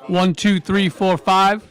One, two, three, four, five.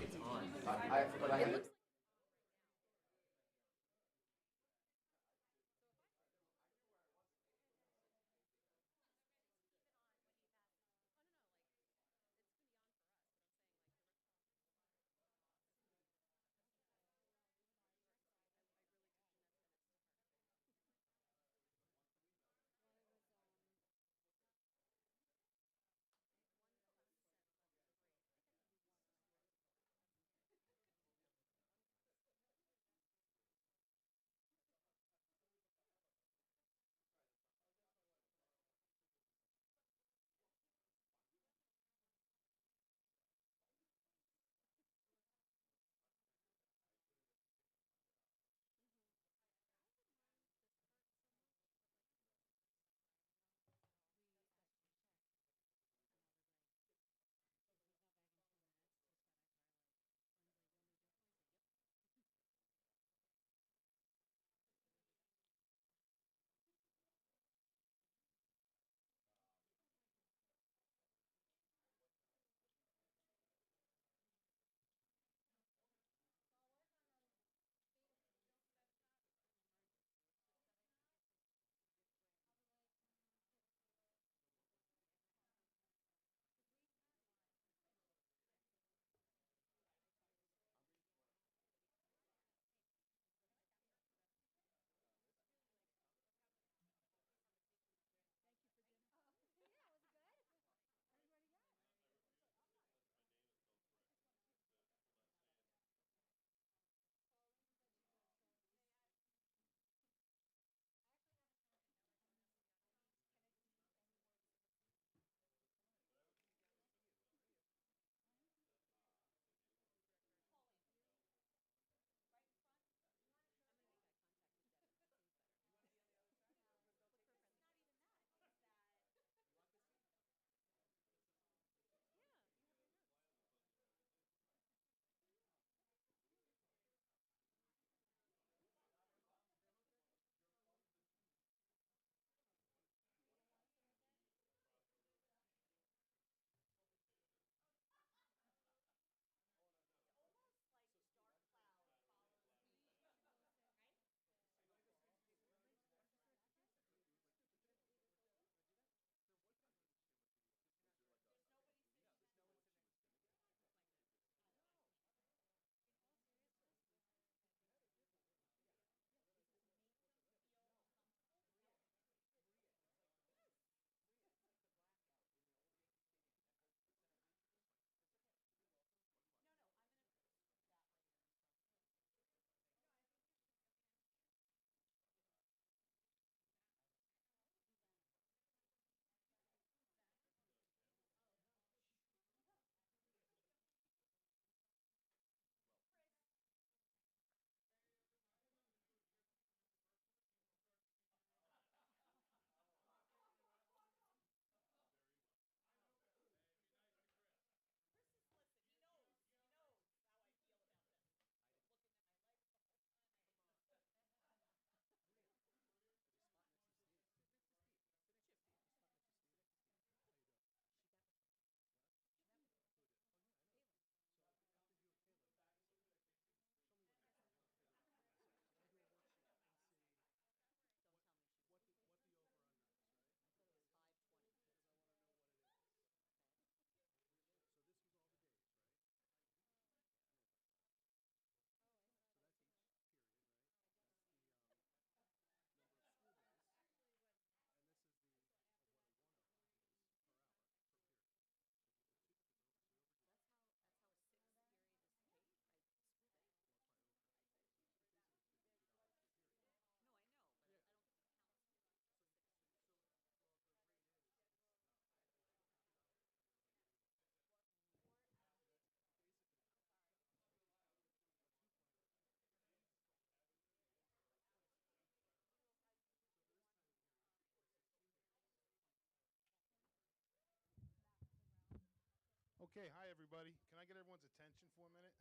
Okay, hi everybody. Can I get everyone's attention for a minute?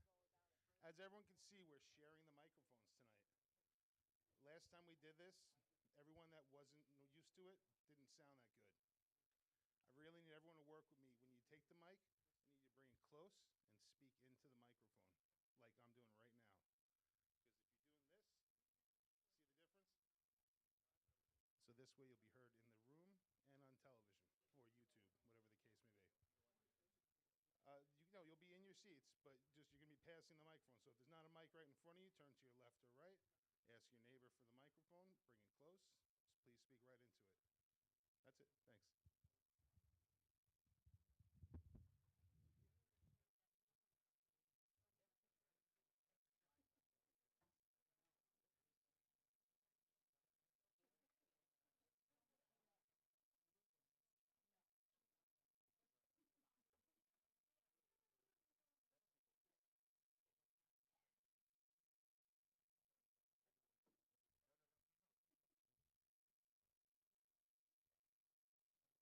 As everyone can see, we're sharing the microphones tonight. Last time we did this, everyone that wasn't used to it didn't sound that good. I really need everyone to work with me. When you take the mic, I need you to bring it close and speak into the microphone like I'm doing right now. Because if you're doing this, see the difference? So this way you'll be heard in the room and on television or YouTube, whatever the case may be. You know, you'll be in your seats, but just you're going to be passing the microphone. So if there's not a mic right in front of you, turn to your left or right. Ask your neighbor for the microphone. Bring it close. Please speak right into it. That's it. Thanks.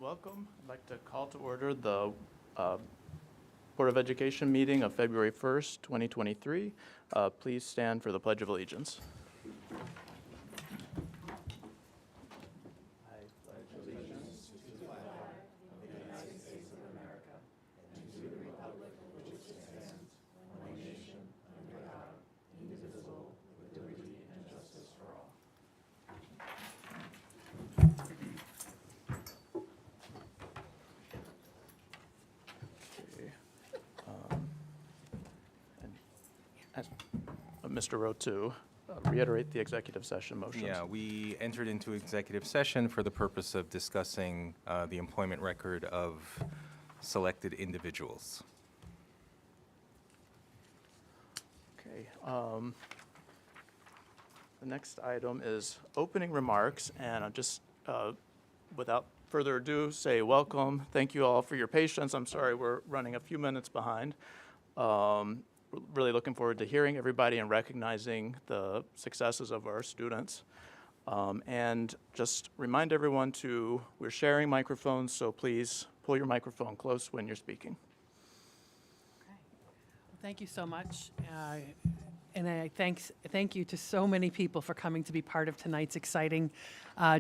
welcome. I'd like to call to order the Board of Education meeting of February 1st, 2023. Please stand for the Pledge of Allegiance. Mr. Rotu, reiterate the executive session motions. Yeah, we entered into executive session for the purpose of discussing the employment record of selected individuals. Okay. The next item is opening remarks, and I'll just, without further ado, say welcome. Thank you all for your patience. I'm sorry we're running a few minutes behind. Really looking forward to hearing everybody and recognizing the successes of our students. And just remind everyone we're sharing microphones, so please pull your microphone close when you're speaking. Okay. Well, thank you so much. And I thank you to so many people for coming to be part of tonight's exciting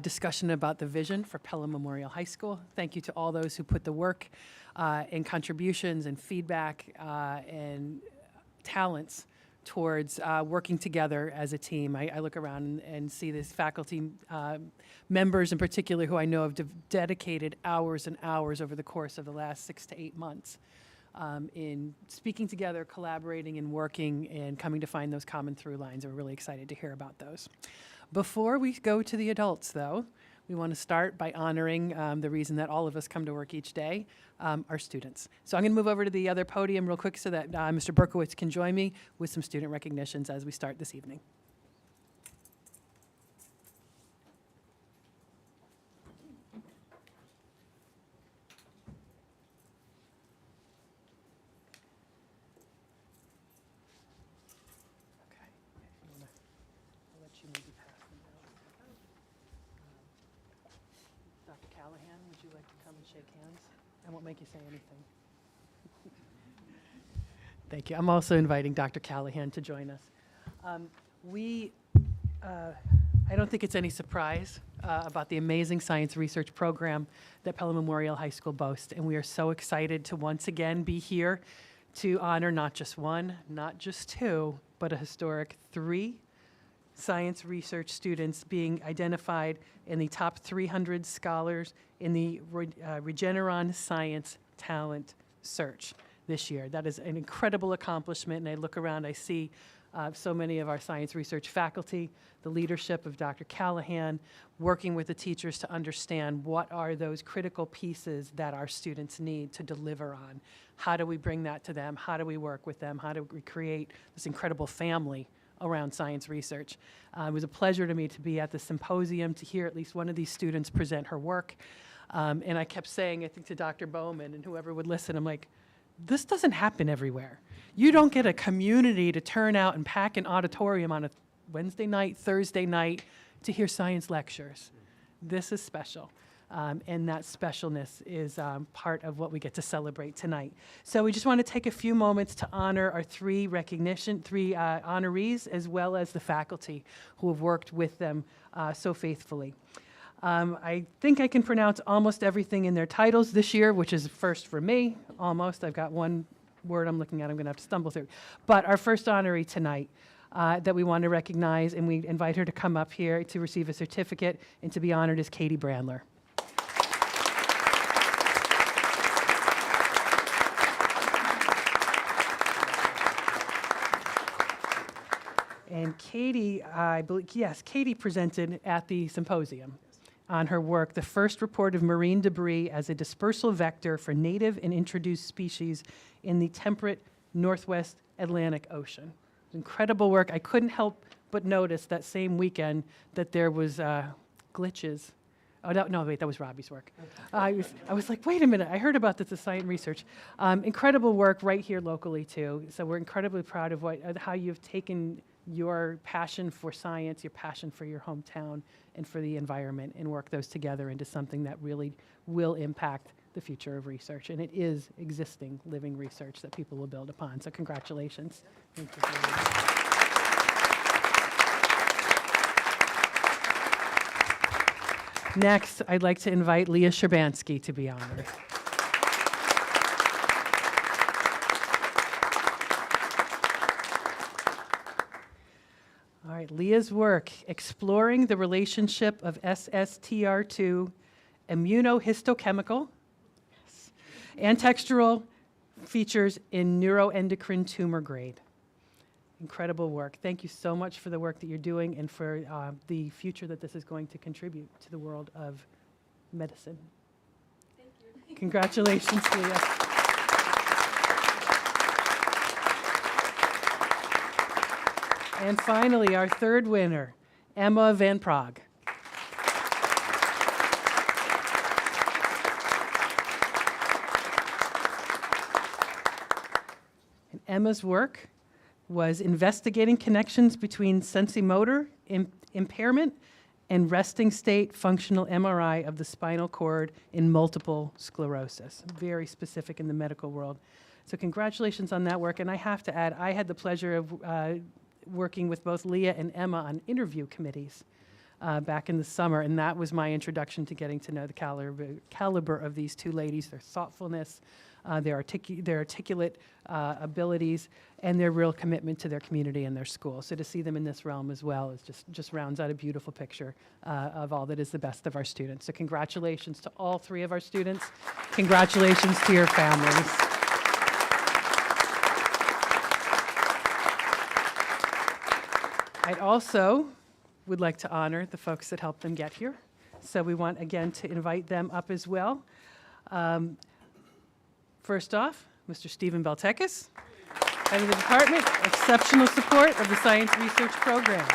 discussion about the vision for Pelham Memorial High School. Thank you to all those who put the work and contributions and feedback and talents towards working together as a team. I look around and see these faculty members in particular who I know have dedicated hours and hours over the course of the last 6 to 8 months in speaking together, collaborating and working and coming to find those common through lines. We're really excited to hear about those. Before we go to the adults, though, we want to start by honoring the reason that all of us come to work each day, our students. So I'm going to move over to the other podium real quick so that Mr. Berkowitz can join me with some student recognitions as we start this evening. Okay, if you wanna, I'll let you maybe pass them out. Dr. Callahan, would you like to come and shake hands? I won't make you say anything. Thank you. I'm also inviting Dr. Callahan to join us. I don't think it's any surprise about the amazing science research program that Pelham Memorial High School boasts, and we are so excited to once again be here to honor not just one, not just two, but a historic 3 science research students being identified in the top 300 scholars in the Regeneron Science Talent Search this year. That is an incredible accomplishment, and I look around, I see so many of our science research faculty, the leadership of Dr. Callahan, working with the teachers to understand what are those critical pieces that our students need to deliver on. How do we bring that to them? How do we work with them? How do we create this incredible family around science research? It was a pleasure to me to be at the symposium to hear at least one of these students present her work. And I kept saying, I think to Dr. Bowman and whoever would listen, I'm like, this doesn't happen everywhere. You don't get a community to turn out and pack an auditorium on a Wednesday night, Thursday night to hear science lectures. This is special. And that specialness is part of what we get to celebrate tonight. So we just want to take a few moments to honor our 3 honorees, as well as the faculty who have worked with them so faithfully. I think I can pronounce almost everything in their titles this year, which is first for me, almost. I've got one word I'm looking at I'm going to have to stumble through. But our first honoree tonight that we want to recognize, and we invite her to come up here to receive a certificate and to be honored, is Katie Brandler. And Katie, I believe, yes, Katie presented at the symposium on her work, the first report of marine debris as a dispersal vector for native and introduced species in the temperate Northwest Atlantic Ocean. Incredible work. I couldn't help but notice that same weekend that there was glitches. Oh, no, wait, that was Robbie's work. I was like, wait a minute, I heard about this as science research. Incredible work right here locally, too. So we're incredibly proud of how you've taken your passion for science, your passion for your hometown, and for the environment, and work those together into something that really will impact the future of research. And it is existing, living research that people will build upon. So congratulations. Thank you for that. Next, I'd like to invite Leah Sherbansky to be honored. All right, Leah's work, exploring the relationship of SSTR2, immunohistochemical, and textural features in neuroendocrine tumor grade. Incredible work. Thank you so much for the work that you're doing and for the future that this is going to contribute to the world of medicine. Thank you. Congratulations, Leah. And finally, our third winner, Emma Van Praag. And Emma's work was investigating connections between sensomotor impairment and resting state functional MRI of the spinal cord in multiple sclerosis. Very specific in the medical world. So congratulations on that work. And I have to add, I had the pleasure of working with both Leah and Emma on interview committees back in the summer, and that was my introduction to getting to know the caliber of these two ladies, their thoughtfulness, their articulate abilities, and their real commitment to their community and their school. So to see them in this realm as well is just rounds out a beautiful picture of all that is the best of our students. So congratulations to all three of our students. Congratulations to your families. I also would like to honor the folks that helped them get here. So we want, again, to invite them up as well. First off, Mr. Stephen Beltekis, head of the department, exceptional support of the science research program.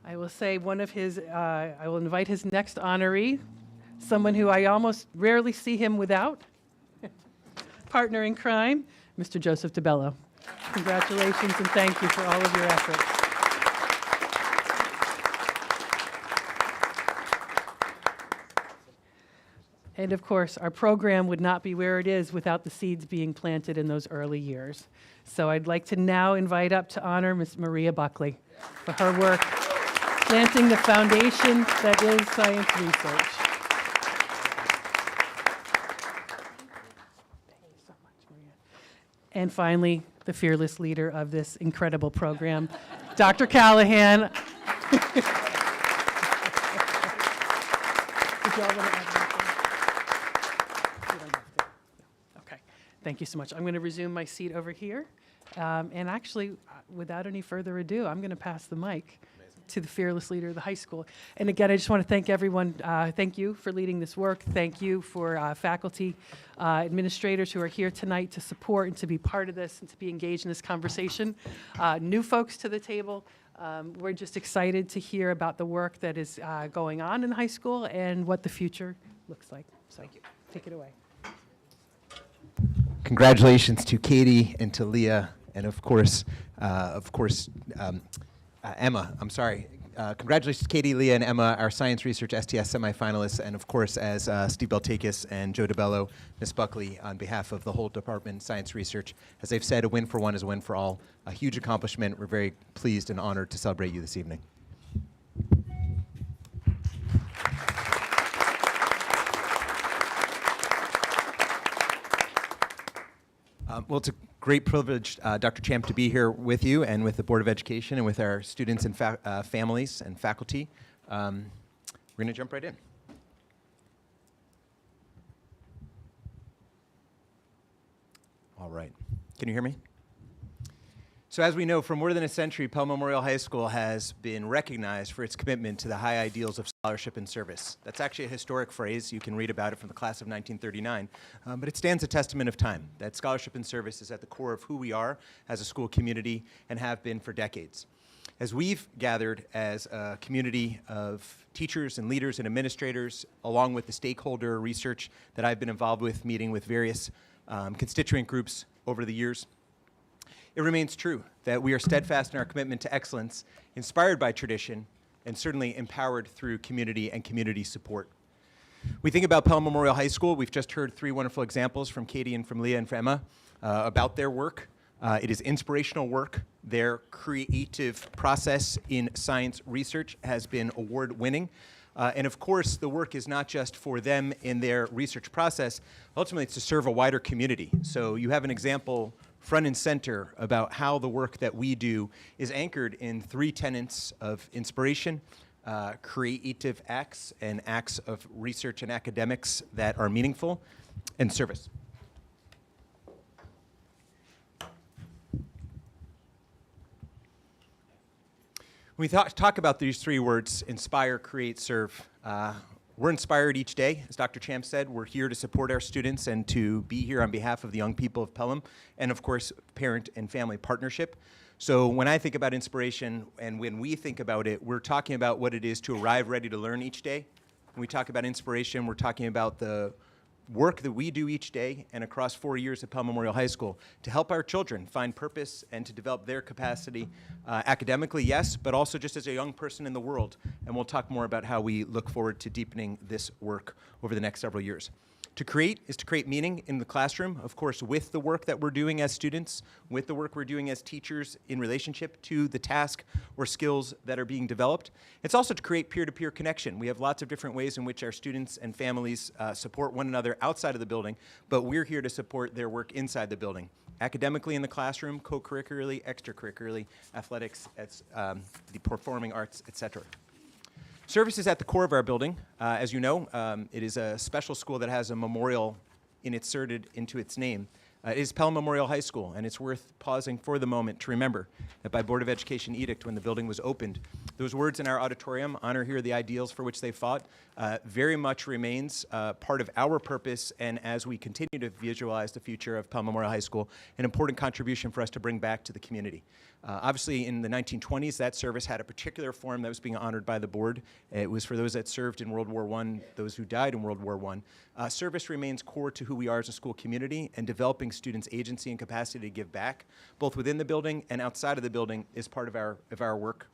I will say one of his, I will invite his next honoree, someone who I almost rarely see him without, partner in crime, Mr. Joseph DeBello. Congratulations and thank you for all of your efforts. And of course, our program would not be where it is without the seeds being planted in those early years. So I'd like to now invite up to honor Ms. Maria Buckley for her work planting the foundation that is science research. Thank you so much, Maria. And finally, the fearless leader of this incredible program, Dr. Callahan. Did y'all want to add anything? You don't have to. No. Okay. Thank you so much. I'm going to resume my seat over here. And actually, without any further ado, I'm going to pass the mic to the fearless leader of the high school. And again, I just want to thank everyone. Thank you for leading this work. Thank you for faculty, administrators who are here tonight to support and to be part of this and to be engaged in this conversation. New folks to the table. We're just excited to hear about the work that is going on in high school and what the future looks like. So thank you. Take it away. Congratulations to Katie and to Leah, and of course, Emma, I'm sorry. Congratulations to Katie, Leah, and Emma, our science research STS semifinalists, and of course, as Steve Beltekis and Joe DeBello, Ms. Buckley, on behalf of the whole department, science research. As they've said, a win for one is a win for all. A huge accomplishment. We're very pleased and honored to celebrate you this evening. Well, it's a great privilege, Dr. Champ, to be here with you and with the Board of Education and with our students and families and faculty. We're going to jump right in. All right. Can you hear me? So as we know, for more than a century, Pelham Memorial High School has been recognized for its commitment to the high ideals of scholarship and service. That's actually a historic phrase. You can read about it from the class of 1939. But it stands a testament of time, that scholarship and service is at the core of who we are as a school community and have been for decades. As we've gathered as a community of teachers and leaders and administrators, along with the stakeholder research that I've been involved with, meeting with various constituent groups over the years, It remains true that we are steadfast in our commitment to excellence, inspired by tradition, and certainly empowered through community and community support. We think about Pelham Memorial High School. We've just heard 3 wonderful examples from Katie and from Leah and from Emma about their work. It is inspirational work. Their creative process in science research has been award-winning. And of course, the work is not just for them in their research process. Ultimately, it's to serve a wider community. So you have an example front and center about how the work that we do is anchored in 3 tenets of inspiration, creative acts, and acts of research and academics that are meaningful, and service. When we talk about these 3 words, inspire, create, serve, we're inspired each day. As Dr. Champ said, we're here to support our students and to be here on behalf of the young people of Pelham, and of course, parent and family partnership. So when I think about inspiration, and when we think about it, we're talking about what it is to arrive ready to learn each day. When we talk about inspiration, we're talking about the work that we do each day and across 4 years at Pelham Memorial High School to help our children find purpose and to develop their capacity academically, yes, but also just as a young person in the world. And we'll talk more about how we look forward to deepening this work over the next several years. To create is to create meaning in the classroom, of course, with the work that we're doing as students, with the work we're doing as teachers in relationship to the task or skills that are being developed. It's also to create peer-to-peer connection. We have lots of different ways in which our students and families support one another outside of the building, but we're here to support their work inside the building. Academically in the classroom, co-curricularly, extracurricularly, athletics, the performing arts, etc. Service is at the core of our building. As you know, it is a special school that has a memorial inserted into its name. It is Pelham Memorial High School, and it's worth pausing for the moment to remember that by Board of Education edict, when the building was opened, those words in our auditorium, honor here the ideals for which they fought, very much remains part of our purpose, and as we continue to visualize the future of Pelham Memorial High School, an important contribution for us to bring back to the community. Obviously, in the 1920s, that service had a particular form that was being honored by the board. It was for those that served in World War I, those who died in World War I. Service remains core to who we are as a school community, and developing students' agency and capacity to give back, both within the building and outside of the building, is part of our work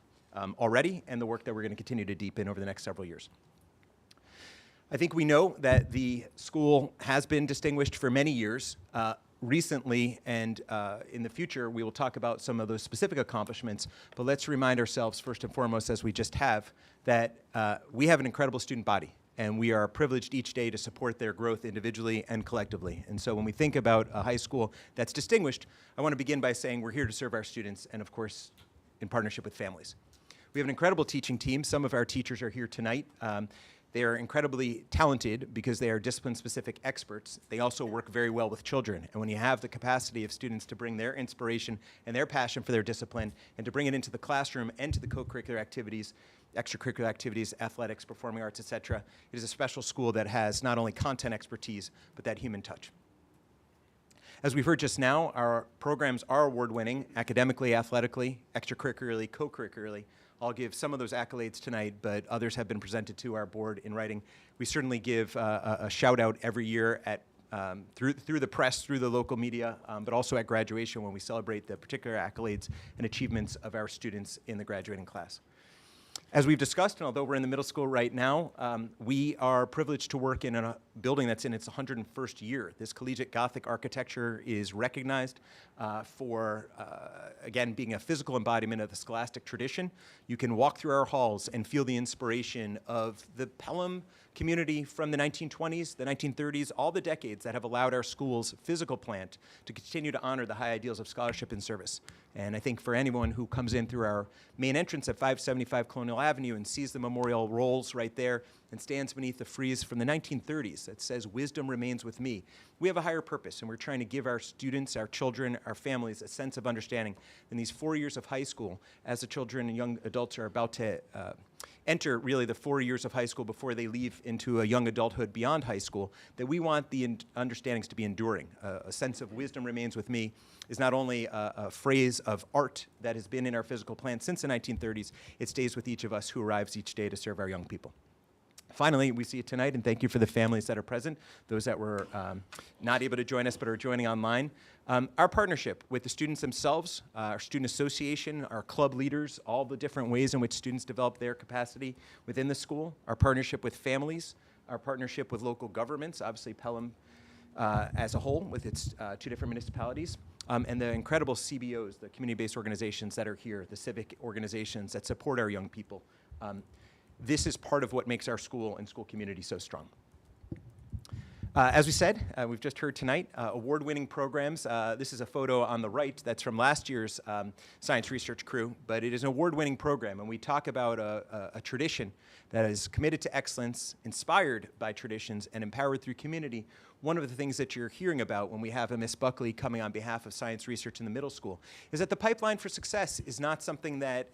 already, and the work that we're going to continue to deepen over the next several years. I think we know that the school has been distinguished for many years. Recently and in the future, we will talk about some of those specific accomplishments, but let's remind ourselves first and foremost, as we just have, that we have an incredible student body, and we are privileged each day to support their growth individually and collectively. And so when we think about a high school that's distinguished, I want to begin by saying we're here to serve our students and, of course, in partnership with families. We have an incredible teaching team. Some of our teachers are here tonight. They are incredibly talented because they are discipline-specific experts. They also work very well with children. And when you have the capacity of students to bring their inspiration and their passion for their discipline and to bring it into the classroom and to the co-curricular activities, extracurricular activities, athletics, performing arts, etc., it is a special school that has not only content expertise, but that human touch. As we've heard just now, our programs are award-winning, academically, athletically, extracurricularly, co-curricularly. I'll give some of those accolades tonight, but others have been presented to our board in writing. We certainly give a shout out every year at through the press, through the local media, but also at graduation when we celebrate the particular accolades and achievements of our students in the graduating class. As we've discussed, and although we're in the middle school right now, we are privileged to work in a building that's in its 101st year. This collegiate Gothic architecture is recognized for, again, being a physical embodiment of the scholastic tradition. You can walk through our halls and feel the inspiration of the Pelham community from the 1920s, the 1930s, all the decades that have allowed our school's physical plant to continue to honor the high ideals of scholarship and service. And I think for anyone who comes in through our main entrance at 575 Colonial Avenue and sees the memorial rolls right there and stands beneath the frieze from the 1930s that says, "Wisdom remains with me," we have a higher purpose, and we're trying to give our students, our children, our families a sense of understanding in these 4 years of high school, as the children and young adults are about to enter really the 4 years of high school before they leave into a young adulthood beyond high school, that we want the understandings to be enduring. A sense of wisdom remains with me is not only a phrase of art that has been in our physical plant since the 1930s, it stays with each of us who arrives each day to serve our young people. Finally, we see you tonight, and thank you for the families that are present, those that were not able to join us but are joining online. Our partnership with the students themselves, our student association, our club leaders, all the different ways in which students develop their capacity within the school, our partnership with families, our partnership with local governments, obviously Pelham as a whole with its 2 different municipalities, and the incredible CBOs, the community-based organizations that are here, the civic organizations that support our young people. This is part of what makes our school and school community so strong. As we said, we've just heard tonight, award-winning programs. This is a photo on the right that's from last year's science research crew, but it is an award-winning program, and we talk about a tradition that is committed to excellence, inspired by traditions, and empowered through community. One of the things that you're hearing about when we have a Miss Buckley coming on behalf of science research in the middle school is that the pipeline for success is not something that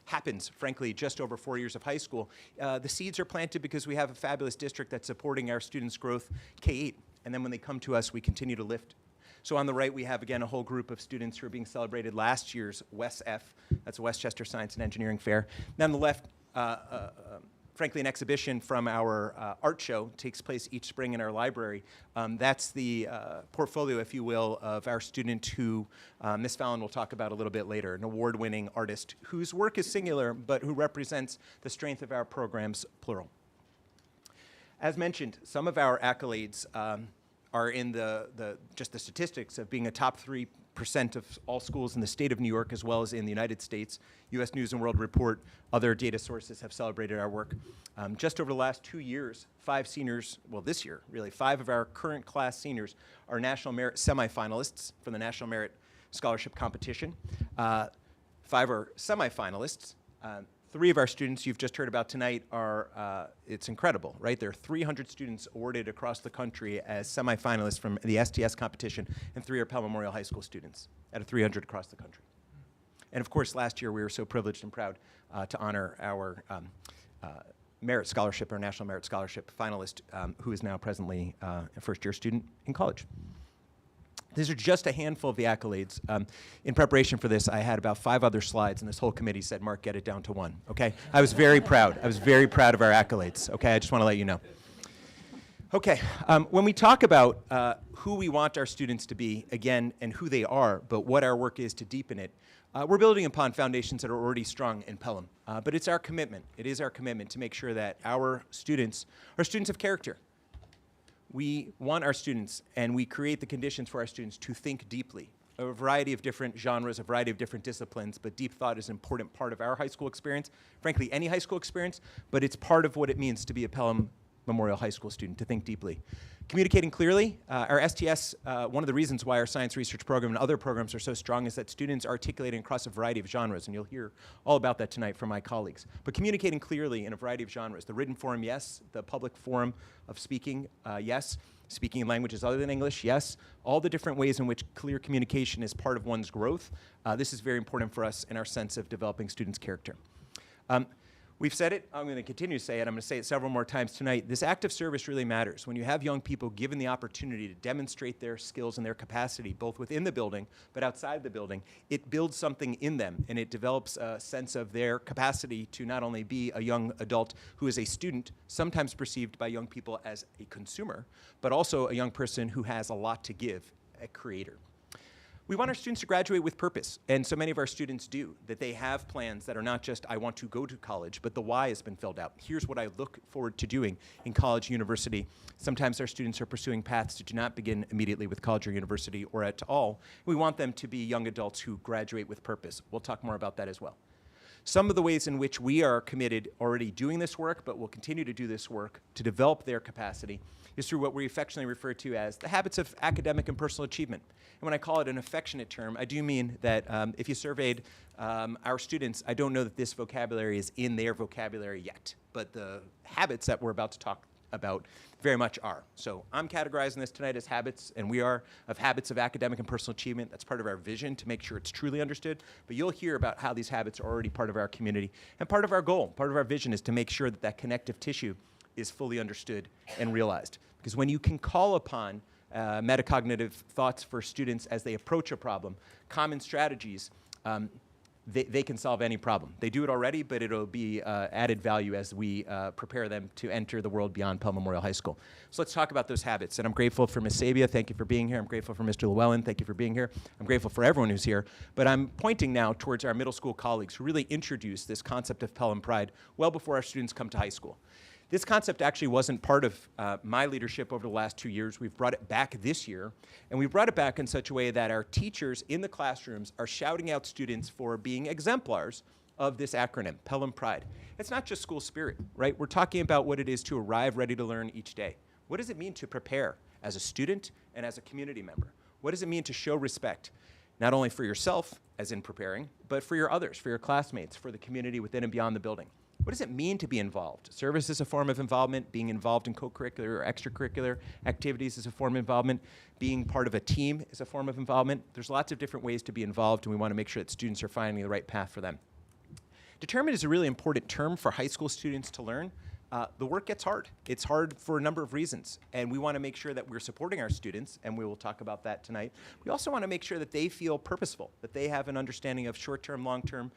happens, frankly, just over 4 years of high school. The seeds are planted because we have a fabulous district that's supporting our students' growth K-8, and then when they come to us, we continue to lift. So on the right, we have, again, a whole group of students who are being celebrated last year's WESF, that's Westchester Science and Engineering Fair. And on the left, frankly, an exhibition from our art show takes place each spring in our library. That's the portfolio, if you will, of our student who Ms. Fallon will talk about a little bit later, an award-winning artist whose work is singular, but who represents the strength of our programs, plural. As mentioned, some of our accolades are in just the statistics of being a top 3% of all schools in the state of New York, as well as in the United States. U.S. News & World Report, other data sources have celebrated our work. Just over the last 2 years, 5 seniors, well, this year, really, 5 of our current class seniors are National Merit semifinalists from the National Merit Scholarship Competition. 5 are semifinalists. 3 of our students you've just heard about tonight are, it's incredible, right? There are 300 students awarded across the country as semifinalists from the STS competition, and 3 are Pelham Memorial High School students out of 300 across the country. And of course, last year we were so privileged and proud to honor our Merit Scholarship, our National Merit Scholarship finalist, who is now presently a first-year student in college. These are just a handful of the accolades. In preparation for this, I had about 5 other slides, and this whole committee said, Mark, get it down to 1, okay? I was very proud. I was very proud of our accolades, okay? I just want to let you know. Okay, when we talk about who we want our students to be, again, and who they are, but what our work is to deepen it, we're building upon foundations that are already strong in Pelham. But it's our commitment. It is our commitment to make sure that our students are students of character. We want our students, and we create the conditions for our students to think deeply. A variety of different genres, a variety of different disciplines, but deep thought is an important part of our high school experience, frankly, any high school experience, but it's part of what it means to be a Pelham Memorial High School student, to think deeply. Communicating clearly, our STS, one of the reasons why our science research program and other programs are so strong is that students are articulating across a variety of genres, and you'll hear all about that tonight from my colleagues. But communicating clearly in a variety of genres. The written form, yes. The public forum of speaking, yes. Speaking in languages other than English, yes. All the different ways in which clear communication is part of one's growth. This is very important for us in our sense of developing students' character. We've said it, I'm going to continue to say it, I'm going to say it several more times tonight. This act of service really matters. When you have young people given the opportunity to demonstrate their skills and their capacity, both within the building but outside the building, it builds something in them, and it develops a sense of their capacity to not only be a young adult who is a student, sometimes perceived by young people as a consumer, but also a young person who has a lot to give, a creator. We want our students to graduate with purpose, and so many of our students do, that they have plans that are not just, I want to go to college, but the why has been filled out. Here's what I look forward to doing in college, university. Sometimes our students are pursuing paths that do not begin immediately with college or university or at all. We want them to be young adults who graduate with purpose. We'll talk more about that as well. Some of the ways in which we are committed already doing this work, but will continue to do this work to develop their capacity, is through what we affectionately refer to as the habits of academic and personal achievement. And when I call it an affectionate term, I do mean that if you surveyed our students, I don't know that this vocabulary is in their vocabulary yet, but the habits that we're about to talk about very much are. So I'm categorizing this tonight as habits, and we are of habits of academic and personal achievement. That's part of our vision to make sure it's truly understood. But you'll hear about how these habits are already part of our community. And part of our goal, part of our vision is to make sure that that connective tissue is fully understood and realized. Because when you can call upon metacognitive thoughts for students as they approach a problem, common strategies, they can solve any problem. They do it already, but it'll be added value as we prepare them to enter the world beyond Pelham Memorial High School. So let's talk about those habits. And I'm grateful for Ms. Sabia. Thank you for being here. I'm grateful for Mr. Llewellyn. Thank you for being here. I'm grateful for everyone who's here. But I'm pointing now towards our middle school colleagues who really introduced this concept of Pelham Pride well before our students come to high school. This concept actually wasn't part of my leadership over the last 2 years. We've brought it back this year, and we've brought it back in such a way that our teachers in the classrooms are shouting out students for being exemplars of this acronym, Pelham Pride. It's not just school spirit, right? We're talking about what it is to arrive ready to learn each day. What does it mean to prepare as a student and as a community member? What does it mean to show respect, not only for yourself, as in preparing, but for your others, for your classmates, for the community within and beyond the building? What does it mean to be involved? Service is a form of involvement. Being involved in co-curricular or extracurricular activities is a form of involvement. Being part of a team is a form of involvement. There's lots of different ways to be involved, and we want to make sure that students are finding the right path for them. Determined is a really important term for high school students to learn. The work gets hard. It's hard for a number of reasons, and we want to make sure that we're supporting our students, and we will talk about that tonight. We also want to make sure that they feel purposeful, that they have an understanding of short-term, long-term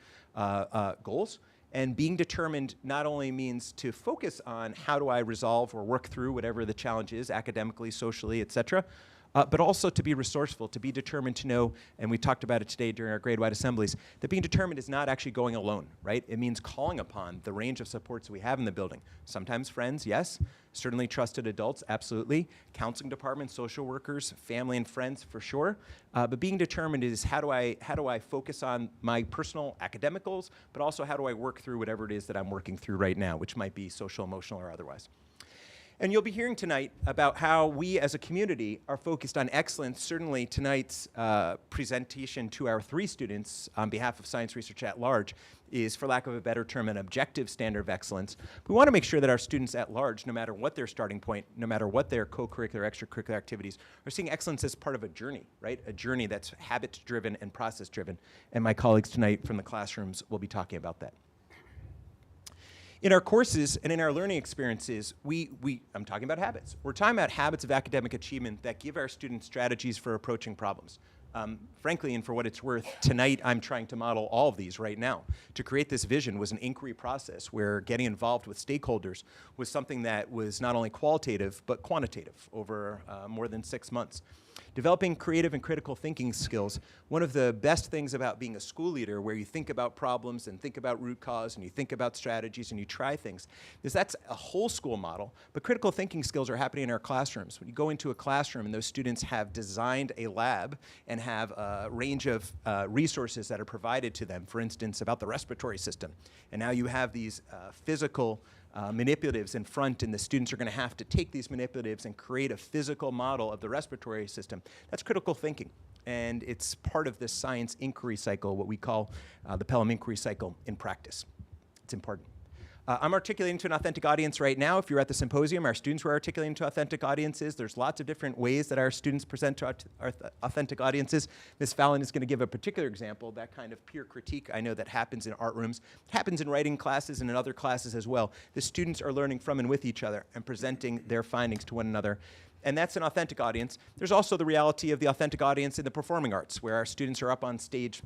goals. And being determined not only means to focus on how do I resolve or work through whatever the challenge is, academically, socially, et cetera, but also to be resourceful, to be determined to know, and we talked about it today during our grade-wide assemblies, that being determined is not actually going alone, right? It means calling upon the range of supports we have in the building. Sometimes friends, yes. Certainly trusted adults, absolutely. Counseling departments, social workers, family and friends, for sure. But being determined is how do I focus on my personal academic goals, but also how do I work through whatever it is that I'm working through right now, which might be social, emotional, or otherwise. And you'll be hearing tonight about how we as a community are focused on excellence. Certainly tonight's presentation to our 3 students on behalf of Science Research at Large is, for lack of a better term, an objective standard of excellence. We want to make sure that our students at large, no matter what their starting point, no matter what their co-curricular, extracurricular activities, are seeing excellence as part of a journey, right? A journey that's habit-driven and process-driven. And my colleagues tonight from the classrooms will be talking about that. In our courses and in our learning experiences, I'm talking about habits. We're talking about habits of academic achievement that give our students strategies for approaching problems. Frankly, and for what it's worth, tonight I'm trying to model all of these right now. To create this vision was an inquiry process where getting involved with stakeholders was something that was not only qualitative, but quantitative over more than 6 months. Developing creative and critical thinking skills. One of the best things about being a school leader, where you think about problems and think about root cause and you think about strategies and you try things, is that's a whole school model, but critical thinking skills are happening in our classrooms. When you go into a classroom and those students have designed a lab and have a range of resources that are provided to them, for instance, about the respiratory system, and now you have these physical manipulatives in front, and the students are going to have to take these manipulatives and create a physical model of the respiratory system. That's critical thinking, and it's part of this science inquiry cycle, what we call the Pelham inquiry cycle in practice. It's important. I'm articulating to an authentic audience right now. If you're at the symposium, our students were articulating to authentic audiences. There's lots of different ways that our students present to our authentic audiences. Ms. Fallon is going to give a particular example, that kind of peer critique I know that happens in art rooms. It happens in writing classes and in other classes as well. The students are learning from and with each other and presenting their findings to one another. And that's an authentic audience. There's also the reality of the authentic audience in the performing arts, where our students are up on stage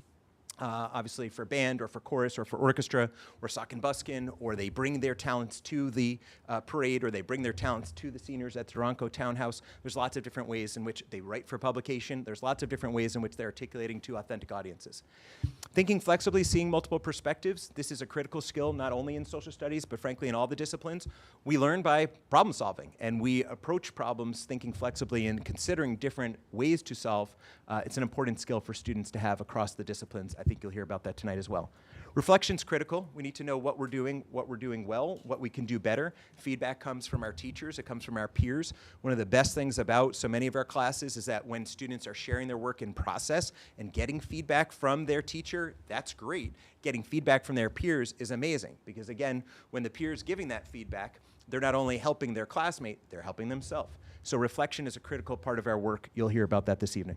obviously for band or for chorus or for orchestra or sock and buskin, or they bring their talents to the parade, or they bring their talents to the seniors at Toronto Townhouse. There's lots of different ways in which they write for publication. There's lots of different ways in which they're articulating to authentic audiences. Thinking flexibly, seeing multiple perspectives. This is a critical skill not only in social studies, but frankly in all the disciplines. We learn by problem solving, and we approach problems thinking flexibly and considering different ways to solve. It's an important skill for students to have across the disciplines. I think you'll hear about that tonight as well. Reflection's critical. We need to know what we're doing well, what we can do better. Feedback comes from our teachers. It comes from our peers. One of the best things about so many of our classes is that when students are sharing their work in process and getting feedback from their teacher, that's great. Getting feedback from their peers is amazing, because again, when the peer's giving that feedback, they're not only helping their classmate, they're helping themselves. So reflection is a critical part of our work. You'll hear about that this evening.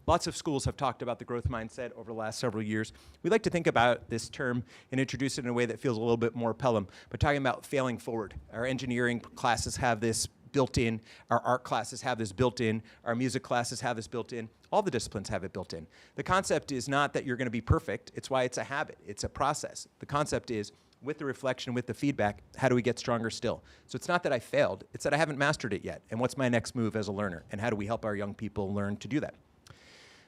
Lots of schools have talked about the growth mindset over the last several years. We like to think about this term and introduce it in a way that feels a little bit more Pelham, but talking about failing forward. Our engineering classes have this built in. Our art classes have this built in. Our music classes have this built in. All the disciplines have it built in. The concept is not that you're going to be perfect. It's why it's a habit. It's a process. The concept is, with the reflection, with the feedback, how do we get stronger still? So it's not that I failed. It's that I haven't mastered it yet. And what's my next move as a learner? And how do we help our young people learn to do that?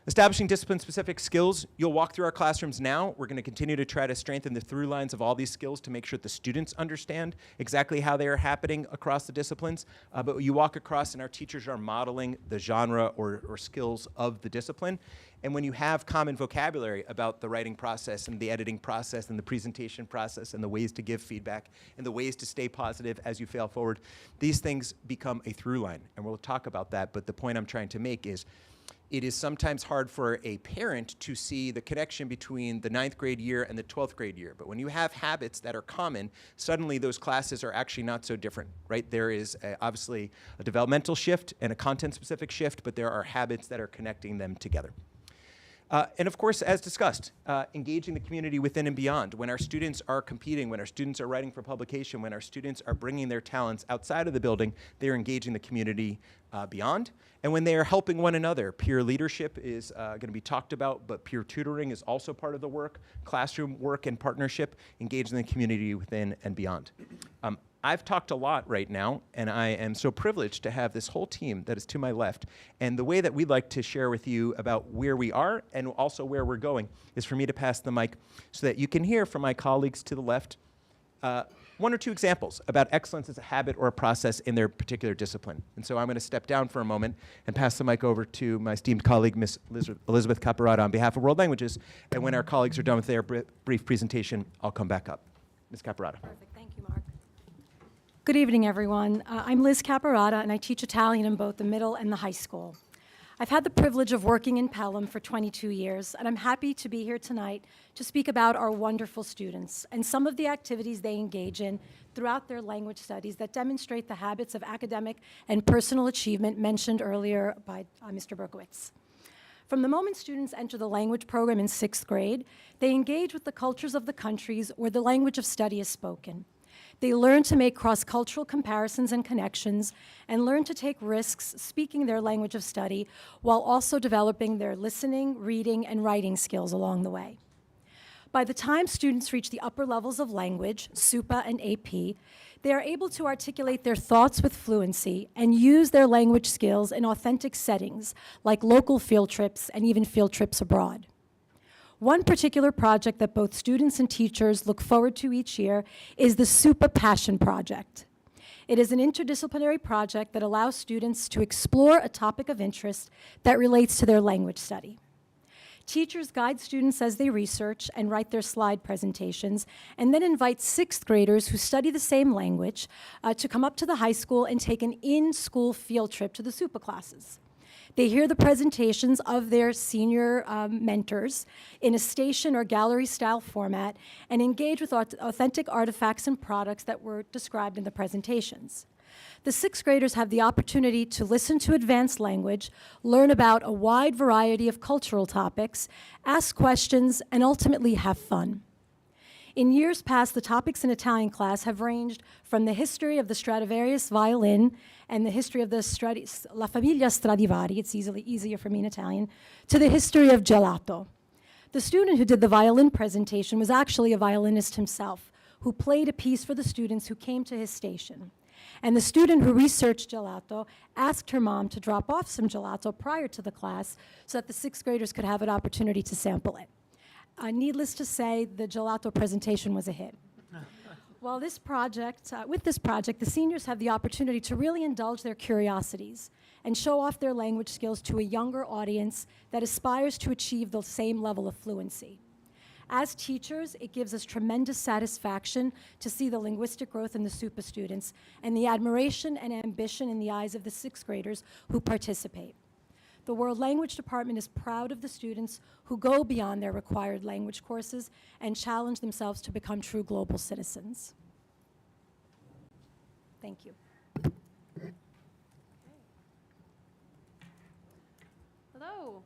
Establishing discipline-specific skills. You'll walk through our classrooms now. We're going to continue to try to strengthen the through lines of all these skills to make sure that the students understand exactly how they are happening across the disciplines. But you walk across and our teachers are modeling the genre or skills of the discipline. And when you have common vocabulary about the writing process and the editing process and the presentation process and the ways to give feedback and the ways to stay positive as you fail forward, these things become a through line. And we'll talk about that. But the point I'm trying to make is, it is sometimes hard for a parent to see the connection between the 9th grade year and the 12th grade year. But when you have habits that are common, suddenly those classes are actually not so different, right? There is obviously a developmental shift and a content-specific shift, but there are habits that are connecting them together. And of course, as discussed, engaging the community within and beyond. When our students are competing, when our students are writing for publication, when our students are bringing their talents outside of the building, they are engaging the community beyond. And when they are helping one another, peer leadership is going to be talked about, but peer tutoring is also part of the work, classroom work and partnership, engaging the community within and beyond. I've talked a lot right now, and I am so privileged to have this whole team that is to my left. And the way that we'd like to share with you about where we are and also where we're going is for me to pass the mic so that you can hear from my colleagues to the left one or two examples about excellence as a habit or a process in their particular discipline. And so I'm going to step down for a moment and pass the mic over to my esteemed colleague, Ms. Elizabeth Caparata, on behalf of World Languages. And when our colleagues are done with their brief presentation, I'll come back up. Ms. Caparata. Perfect. Thank you, Mark. Good evening, everyone. I'm Liz Caparata, and I teach Italian in both the middle and the high school. I've had the privilege of working in Pelham for 22 years, and I'm happy to be here tonight to speak about our wonderful students and some of the activities they engage in throughout their language studies that demonstrate the habits of academic and personal achievement mentioned earlier by Mr. Berkowitz. From the moment students enter the language program in 6th grade, they engage with the cultures of the countries where the language of study is spoken. They learn to make cross-cultural comparisons and connections and learn to take risks speaking their language of study while also developing their listening, reading, and writing skills along the way. By the time students reach the upper levels of language, SUPA and AP, they are able to articulate their thoughts with fluency and use their language skills in authentic settings like local field trips and even field trips abroad. One particular project that both students and teachers look forward to each year is the SUPA Passion Project. It is an interdisciplinary project that allows students to explore a topic of interest that relates to their language study. Teachers guide students as they research and write their slide presentations, and then invite 6th graders who study the same language to come up to the high school and take an in-school field trip to the SUPA classes. They hear the presentations of their senior mentors in a station or gallery-style format and engage with authentic artifacts and products that were described in the presentations. The 6th graders have the opportunity to listen to advanced language, learn about a wide variety of cultural topics, ask questions, and ultimately have fun. In years past, the topics in Italian class have ranged from the history of the Stradivarius violin and the history of the La Famiglia Stradivari, it's easier for me in Italian, to the history of gelato. The student who did the violin presentation was actually a violinist himself, who played a piece for the students who came to his station. And the student who researched gelato asked her mom to drop off some gelato prior to the class so that the 6th graders could have an opportunity to sample it. Needless to say, the gelato presentation was a hit. Well, with this project, the seniors have the opportunity to really indulge their curiosities and show off their language skills to a younger audience that aspires to achieve the same level of fluency. As teachers, it gives us tremendous satisfaction to see the linguistic growth in the SUPA students and the admiration and ambition in the eyes of the 6th graders who participate. The World Language Department is proud of the students who go beyond their required language courses and challenge themselves to become true global citizens. Thank you. Hello.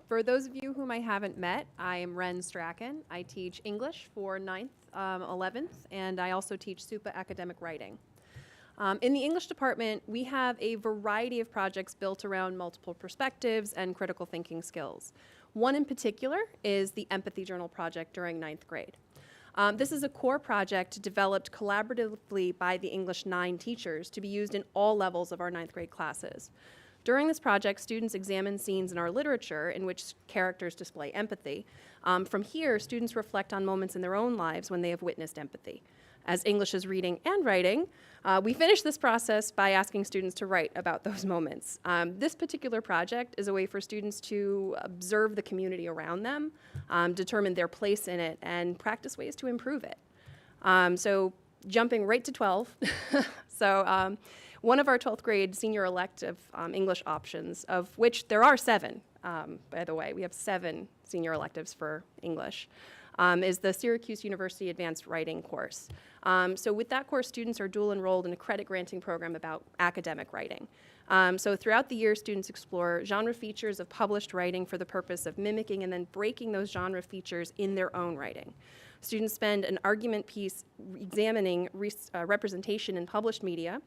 For those of you whom I haven't met, I am Ren Strachan. I teach English for 9th, 11th, and I also teach SUPA academic writing. In the English department, we have a variety of projects built around multiple perspectives and critical thinking skills. One in particular is the Empathy Journal project during 9th grade. This is a core project developed collaboratively by the English 9 teachers to be used in all levels of our 9th grade classes. During this project, students examine scenes in our literature in which characters display empathy. From here, students reflect on moments in their own lives when they have witnessed empathy. As English is reading and writing, we finish this process by asking students to write about those moments. This particular project is a way for students to observe the community around them, determine their place in it, and practice ways to improve it. So jumping right to 12. One of our 12th grade senior elective English options, of which there are 7, by the way, we have 7 senior electives for English, is the Syracuse University Advanced Writing course. So with that course, students are dual enrolled in a credit granting program about academic writing. So throughout the year, students explore genre features of published writing for the purpose of mimicking and then breaking those genre features in their own writing. Students spend an argument piece examining representation in published media.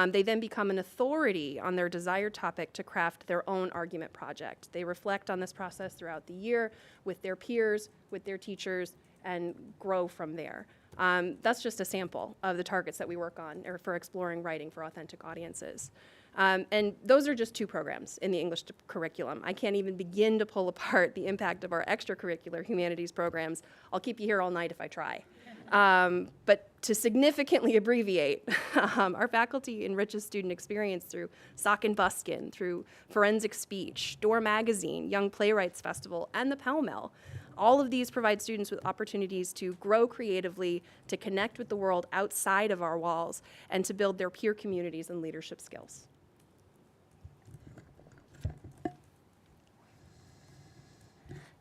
They then become an authority on their desired topic to craft their own argument project. They reflect on this process throughout the year with their peers, with their teachers, and grow from there. That's just a sample of the targets that we work on for exploring writing for authentic audiences. And those are just 2 programs in the English curriculum. I can't even begin to pull apart the impact of our extracurricular humanities programs. I'll keep you here all night if I try. But to significantly abbreviate, our faculty enriches student experience through Sock and Buskin, through Forensic Speech, Door Magazine, Young Playwrights Festival, and the Pelham. All of these provide students with opportunities to grow creatively, to connect with the world outside of our walls, and to build their peer communities and leadership skills.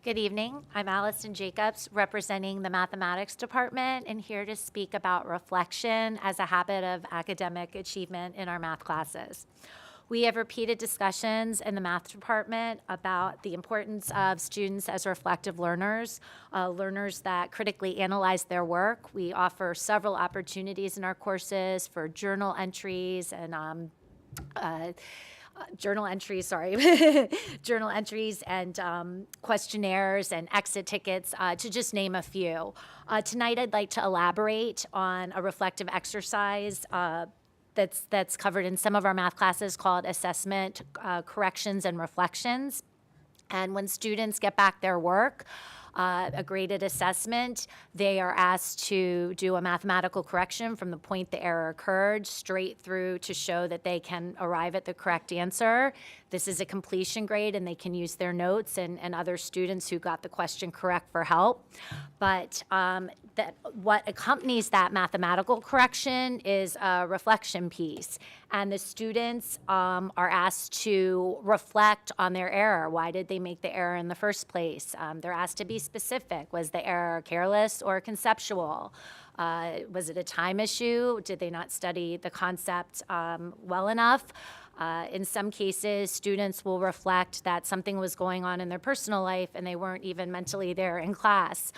Good evening. I'm Allison Jacobs, representing the Mathematics Department, and here to speak about reflection as a habit of academic achievement in our math classes. We have repeated discussions in the math department about the importance of students as reflective learners, learners that critically analyze their work. We offer several opportunities in our courses for journal entries and journal entries and questionnaires and exit tickets, to just name a few. Tonight, I'd like to elaborate on a reflective exercise that's covered in some of our math classes called assessment, corrections, and reflections. And when students get back their work, a graded assessment, they are asked to do a mathematical correction from the point the error occurred straight through to show that they can arrive at the correct answer. This is a completion grade, and they can use their notes and other students who got the question correct for help. But what accompanies that mathematical correction is a reflection piece. And the students are asked to reflect on their error. Why did they make the error in the first place? They're asked to be specific. Was the error careless or conceptual? Was it a time issue? Did they not study the concept well enough? In some cases, students will reflect that something was going on in their personal life and they weren't even mentally there in class.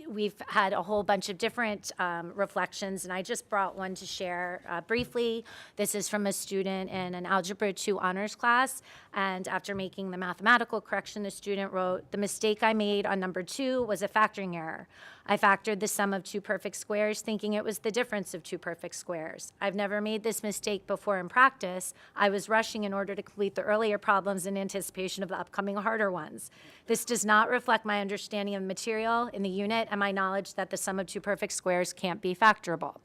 We've had a whole bunch of different reflections, and I just brought one to share briefly. This is from a student in an Algebra 2 honors class, and after making the mathematical correction, the student wrote, "The mistake I made on number 2 was a factoring error. I factored the sum of 2 perfect squares thinking it was the difference of 2 perfect squares. I've never made this mistake before in practice. I was rushing in order to complete the earlier problems in anticipation of the upcoming harder ones. This does not reflect my understanding of material in the unit and my knowledge that the sum of 2 perfect squares can't be factorable."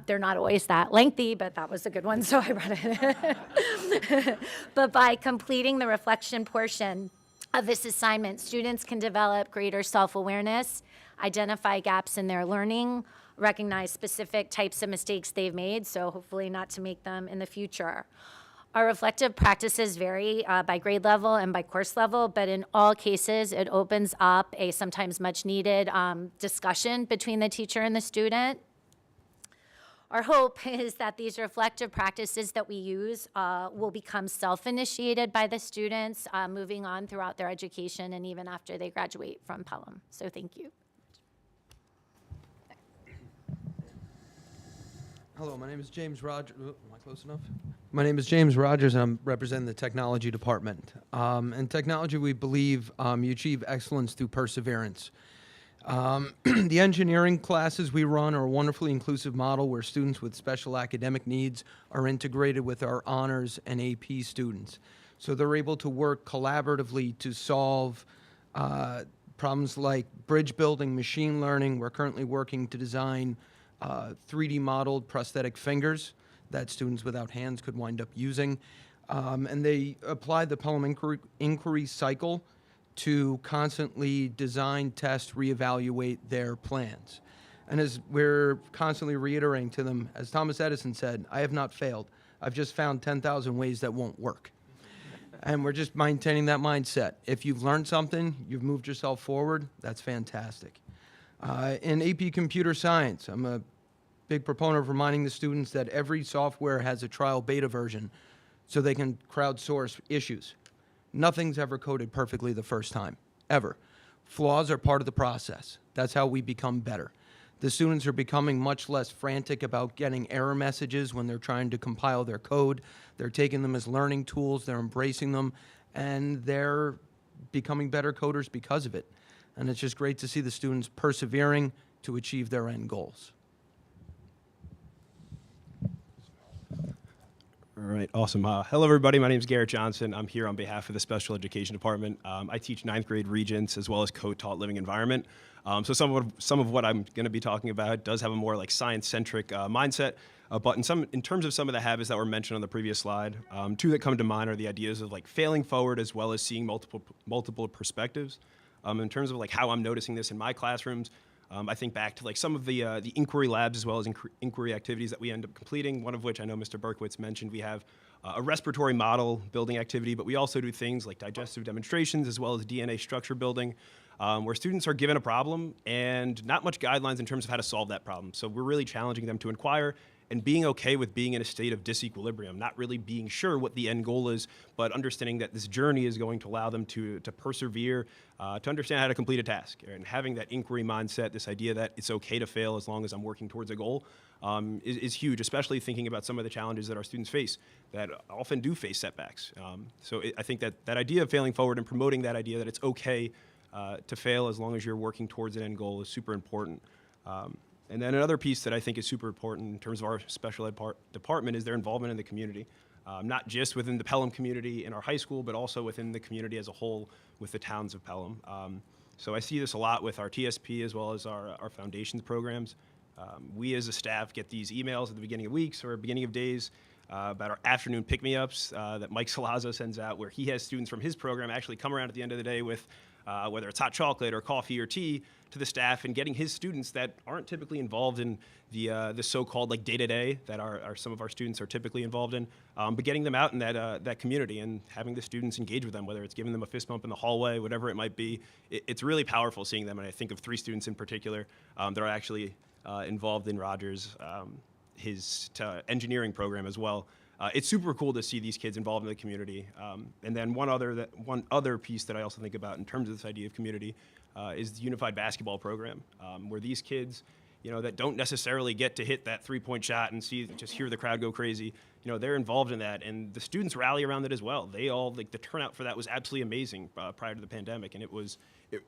They're not always that lengthy, but that was a good one, so I read it. But by completing the reflection portion of this assignment, students can develop greater self-awareness, identify gaps in their learning, recognize specific types of mistakes they've made, so hopefully not to make them in the future. Our reflective practices vary by grade level and by course level, but in all cases, it opens up a sometimes much needed discussion between the teacher and the student. Our hope is that these reflective practices that we use will become self-initiated by the students moving on throughout their education and even after they graduate from Pelham. So thank you. Hello, my name is James Rogers. Am I close enough? My name is James Rogers, and I'm representing the technology department. In technology, we believe you achieve excellence through perseverance. The engineering classes we run are a wonderfully inclusive model where students with special academic needs are integrated with our honors and AP students. So they're able to work collaboratively to solve problems like bridge building, machine learning. We're currently working to design 3D modeled prosthetic fingers that students without hands could wind up using. And they apply the Pelham inquiry cycle to constantly design, test, reevaluate their plans. And as we're constantly reiterating to them, as Thomas Edison said, I have not failed. I've just found 10,000 ways that won't work. And we're just maintaining that mindset. If you've learned something, you've moved yourself forward, that's fantastic. In AP Computer Science, I'm a big proponent of reminding the students that every software has a trial beta version so they can crowdsource issues. Nothing's ever coded perfectly the first time, ever. Flaws are part of the process. That's how we become better. The students are becoming much less frantic about getting error messages when they're trying to compile their code. They're taking them as learning tools, they're embracing them, and they're becoming better coders because of it. And it's just great to see the students persevering to achieve their end goals. All right, awesome. Hello, everybody. My name is Garrett Johnson. I'm here on behalf of the Special Education Department. I teach 9th grade Regents as well as co-taught living environment. So some of what I'm going to be talking about does have a more like science-centric mindset. But in terms of some of the habits that were mentioned on the previous slide, two that come to mind are the ideas of like failing forward as well as seeing multiple perspectives. In terms of like how I'm noticing this in my classrooms, I think back to like some of the inquiry labs as well as inquiry activities that we end up completing, one of which I know Mr. Berkowitz mentioned. We have a respiratory model building activity, but we also do things like digestive demonstrations as well as DNA structure building, where students are given a problem and not much guidelines in terms of how to solve that problem. So we're really challenging them to inquire and being okay with being in a state of disequilibrium, not really being sure what the end goal is, but understanding that this journey is going to allow them to persevere, to understand how to complete a task. And having that inquiry mindset, this idea that it's okay to fail as long as I'm working towards a goal, is huge, especially thinking about some of the challenges that our students face that often do face setbacks. I think that idea of failing forward and promoting that idea that it's okay to fail as long as you're working towards an end goal is super important. And then another piece that I think is super important in terms of our special ed department is their involvement in the community, not just within the Pelham community in our high school, but also within the community as a whole with the towns of Pelham. So I see this a lot with our TSP as well as our foundations programs. We as a staff get these emails at the beginning of weeks or beginning of days about our afternoon pick-me-ups that Mike Salazzo sends out, where he has students from his program actually come around at the end of the day with whether it's hot chocolate or coffee or tea to the staff, and getting his students that aren't typically involved in the so-called like day-to-day that some of our students are typically involved in, but getting them out in that community and having the students engage with them, whether it's giving them a fist bump in the hallway, whatever it might be. It's really powerful seeing them, and I think of 3 students in particular that are actually involved in Rogers, his engineering program as well. It's super cool to see these kids involved in the community. And then one other piece that I also think about in terms of this idea of community is the unified basketball program, where these kids, that don't necessarily get to hit that 3-point shot and just hear the crowd go crazy, they're involved in that, and the students rally around it as well. They all, the turnout for that was absolutely amazing prior to the pandemic, and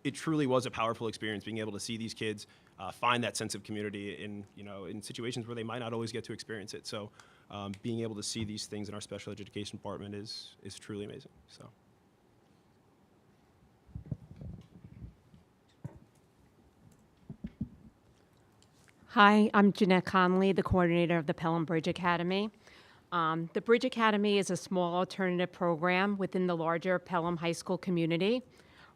it truly was a powerful experience being able to see these kids find that sense of community in situations where they might not always get to experience it. So being able to see these things in our special education department is truly amazing. So. Hi, I'm Jeanette Connolly, the coordinator of the Pelham Bridge Academy. The Bridge Academy is a small alternative program within the larger Pelham High School community.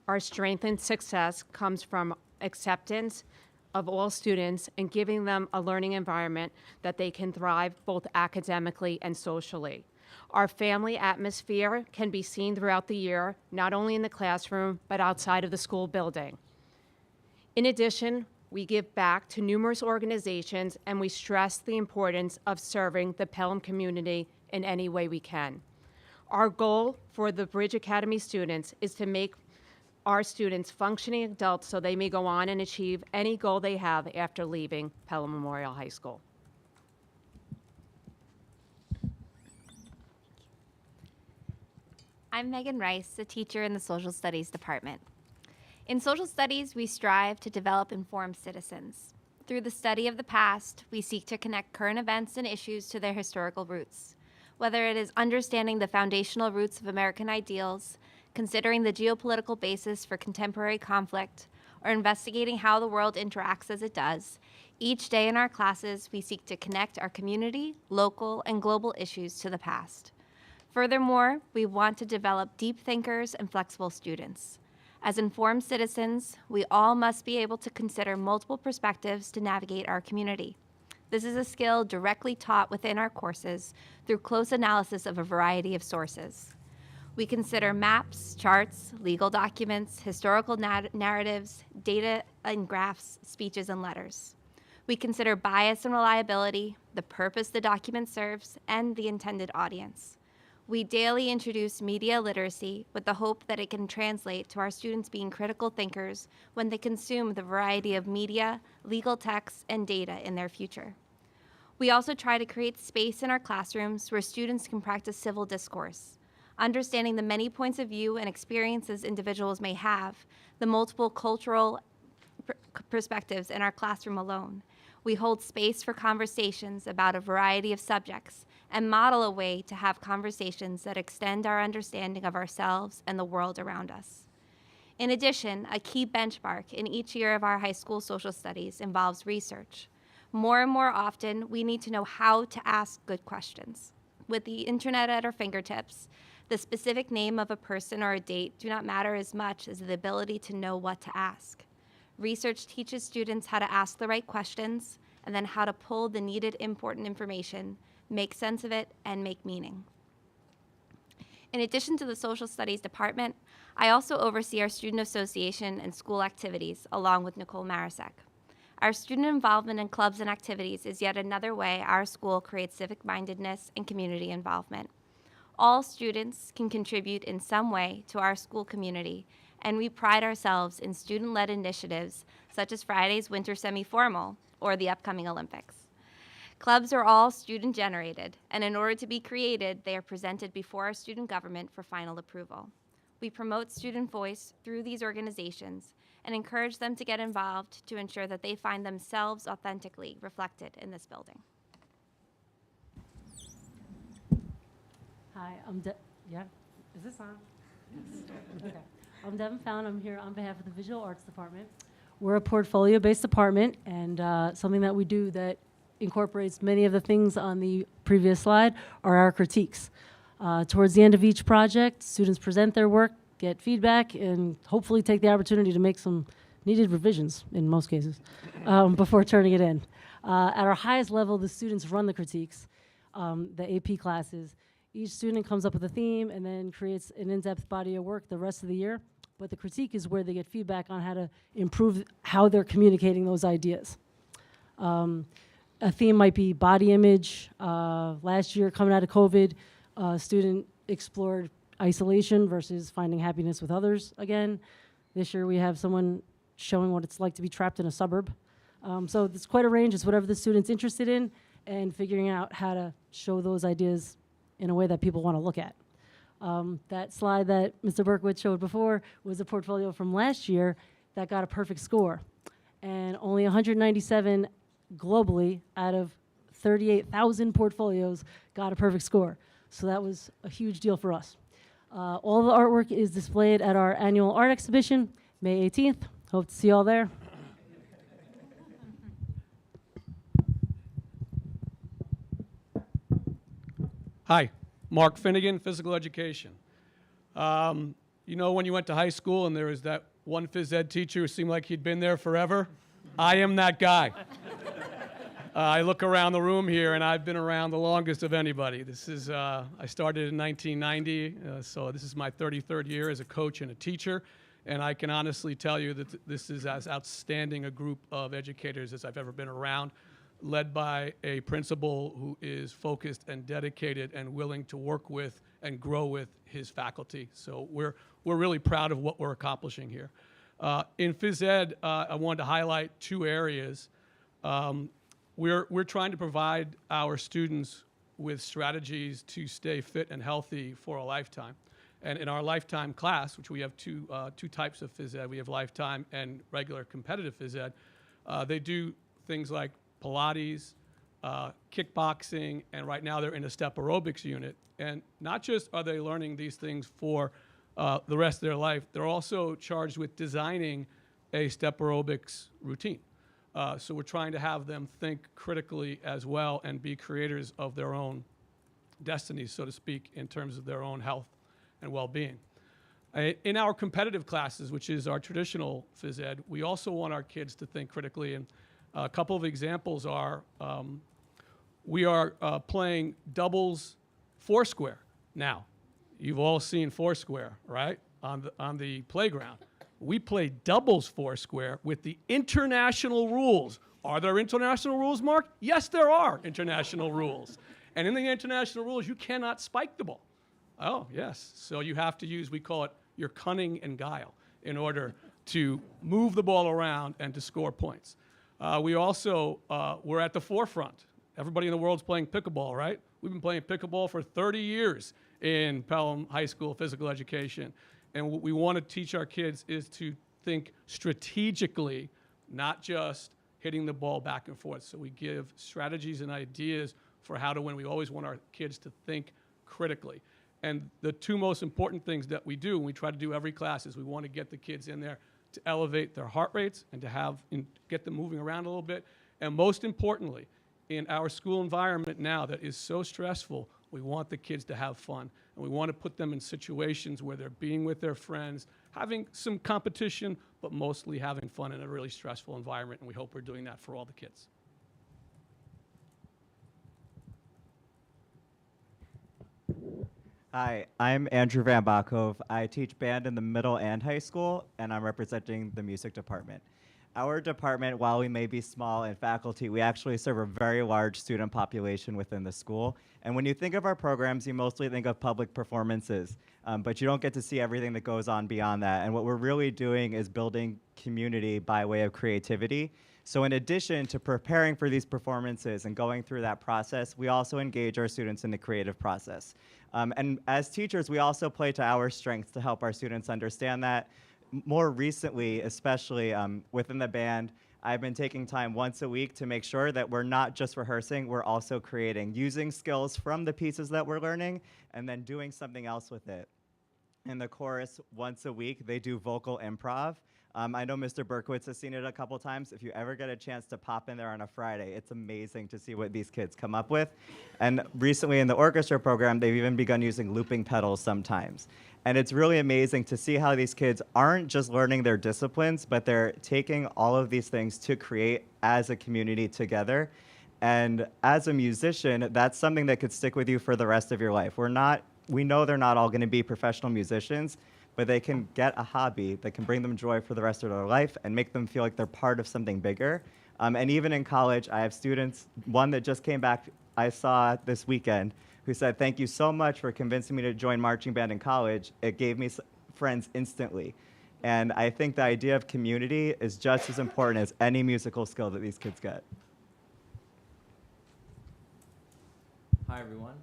Our strength and success comes from acceptance of all students and giving them a learning environment that they can thrive both academically and socially. Our family atmosphere can be seen throughout the year, not only in the classroom, but outside of the school building. In addition, we give back to numerous organizations, and we stress the importance of serving the Pelham community in any way we can. Our goal for the Bridge Academy students is to make our students functioning adults so they may go on and achieve any goal they have after leaving Pelham Memorial High School. I'm Megan Rice, a teacher in the Social Studies Department. In Social Studies, we strive to develop informed citizens. Through the study of the past, we seek to connect current events and issues to their historical roots. Whether it is understanding the foundational roots of American ideals, considering the geopolitical basis for contemporary conflict, or investigating how the world interacts as it does, each day in our classes, we seek to connect our community, local, and global issues to the past. Furthermore, we want to develop deep thinkers and flexible students. As informed citizens, we all must be able to consider multiple perspectives to navigate our community. This is a skill directly taught within our courses through close analysis of a variety of sources. We consider maps, charts, legal documents, historical narratives, data and graphs, speeches, and letters. We consider bias and reliability, the purpose the document serves, and the intended audience. We daily introduce media literacy with the hope that it can translate to our students being critical thinkers when they consume the variety of media, legal texts, and data in their future. We also try to create space in our classrooms where students can practice civil discourse, understanding the many points of view and experiences individuals may have, the multiple cultural perspectives in our classroom alone. We hold space for conversations about a variety of subjects and model a way to have conversations that extend our understanding of ourselves and the world around us. In addition, a key benchmark in each year of our high school social studies involves research. More and more often, we need to know how to ask good questions. With the internet at our fingertips, the specific name of a person or a date do not matter as much as the ability to know what to ask. Research teaches students how to ask the right questions and then how to pull the needed important information, make sense of it, and make meaning. In addition to the Social Studies Department, I also oversee our Student Association and school activities, along with Nicole Marasek. Our student involvement in clubs and activities is yet another way our school creates civic-mindedness and community involvement. All students can contribute in some way to our school community, and we pride ourselves in student-led initiatives such as Friday's Winter Semi-Formal or the upcoming Olympics. Clubs are all student-generated, and in order to be created, they are presented before our student government for final approval. We promote student voice through these organizations and encourage them to get involved to ensure that they find themselves authentically reflected in this building. Hi, is this on? Yes. Okay. I'm Devin Fallon. I'm here on behalf of the Visual Arts Department. We're a portfolio-based department, and something that we do that incorporates many of the things on the previous slide are our critiques. Towards the end of each project, students present their work, get feedback, and hopefully take the opportunity to make some needed revisions, in most cases, before turning it in. At our highest level, the students run the critiques, the AP classes. Each student comes up with a theme and then creates an in-depth body of work the rest of the year. But the critique is where they get feedback on how to improve how they're communicating those ideas. A theme might be body image. Last year, coming out of COVID, a student explored isolation versus finding happiness with others again. This year, we have someone showing what it's like to be trapped in a suburb. So it's quite a range. It's whatever the student's interested in and figuring out how to show those ideas in a way that people want to look at. That slide that Mr. Berkowitz showed before was a portfolio from last year that got a perfect score. And only 197 globally out of 38,000 portfolios got a perfect score. So that was a huge deal for us. All the artwork is displayed at our annual art exhibition, May 18th. Hope to see you all there. Hi, Mark Finnegan, physical education. You know when you went to high school and there was that one phys ed teacher who seemed like he'd been there forever? I am that guy. I look around the room here and I've been around the longest of anybody. This is, I started in 1990, so this is my 33rd year as a coach and a teacher. And I can honestly tell you that this is as outstanding a group of educators as I've ever been around, led by a principal who is focused and dedicated and willing to work with and grow with his faculty. So we're really proud of what we're accomplishing here. In phys ed, I wanted to highlight two areas. We're trying to provide our students with strategies to stay fit and healthy for a lifetime. And in our lifetime class, which we have two types of phys ed, we have lifetime and regular competitive phys ed, they do things like Pilates, kickboxing, and right now they're in a step aerobics unit. And not just are they learning these things for the rest of their life, they're also charged with designing a step aerobics routine. So we're trying to have them think critically as well and be creators of their own destinies, so to speak, in terms of their own health and well-being. In our competitive classes, which is our traditional phys ed, we also want our kids to think critically. And a couple of examples are we are playing doubles Foursquare now. You've all seen Foursquare, right, on the playground. We play doubles Foursquare with the international rules. Are there international rules, Mark? Yes, there are international rules. And in the international rules, you cannot spike the ball. Oh, yes. So you have to use, we call it your cunning and guile in order to move the ball around and to score points. We also, we're at the forefront. Everybody in the world's playing pickleball, right? We've been playing pickleball for 30 years in Pelham High School physical education. And what we want to teach our kids is to think strategically, not just hitting the ball back and forth. So we give strategies and ideas for how to win. We always want our kids to think critically. And the two most important things that we do, and we try to do every class, is we want to get the kids in there to elevate their heart rates and to get them moving around a little bit. And most importantly, in our school environment now that is so stressful, we want the kids to have fun. And we want to put them in situations where they're being with their friends, having some competition, but mostly having fun in a really stressful environment. And we hope we're doing that for all the kids. Hi, I'm Andrew Van Bakov. I teach band in the middle and high school, and I'm representing the music department. Our department, while we may be small in faculty, we actually serve a very large student population within the school. And when you think of our programs, you mostly think of public performances, but you don't get to see everything that goes on beyond that. And what we're really doing is building community by way of creativity. So in addition to preparing for these performances and going through that process, we also engage our students in the creative process. And as teachers, we also play to our strengths to help our students understand that. More recently, especially within the band, I've been taking time once a week to make sure that we're not just rehearsing, we're also creating, using skills from the pieces that we're learning, and then doing something else with it. In the chorus, once a week, they do vocal improv. I know Mr. Berkowitz has seen it a couple times. If you ever get a chance to pop in there on a Friday, it's amazing to see what these kids come up with. And recently in the orchestra program, they've even begun using looping pedals sometimes. And it's really amazing to see how these kids aren't just learning their disciplines, but they're taking all of these things to create as a community together. And as a musician, that's something that could stick with you for the rest of your life. We know they're not all going to be professional musicians, but they can get a hobby that can bring them joy for the rest of their life and make them feel like they're part of something bigger. And even in college, I have students, one that just came back, I saw this weekend, who said, "Thank you so much for convincing me to join marching band in college. It gave me friends instantly." And I think the idea of community is just as important as any musical skill that these kids get. Hi, everyone.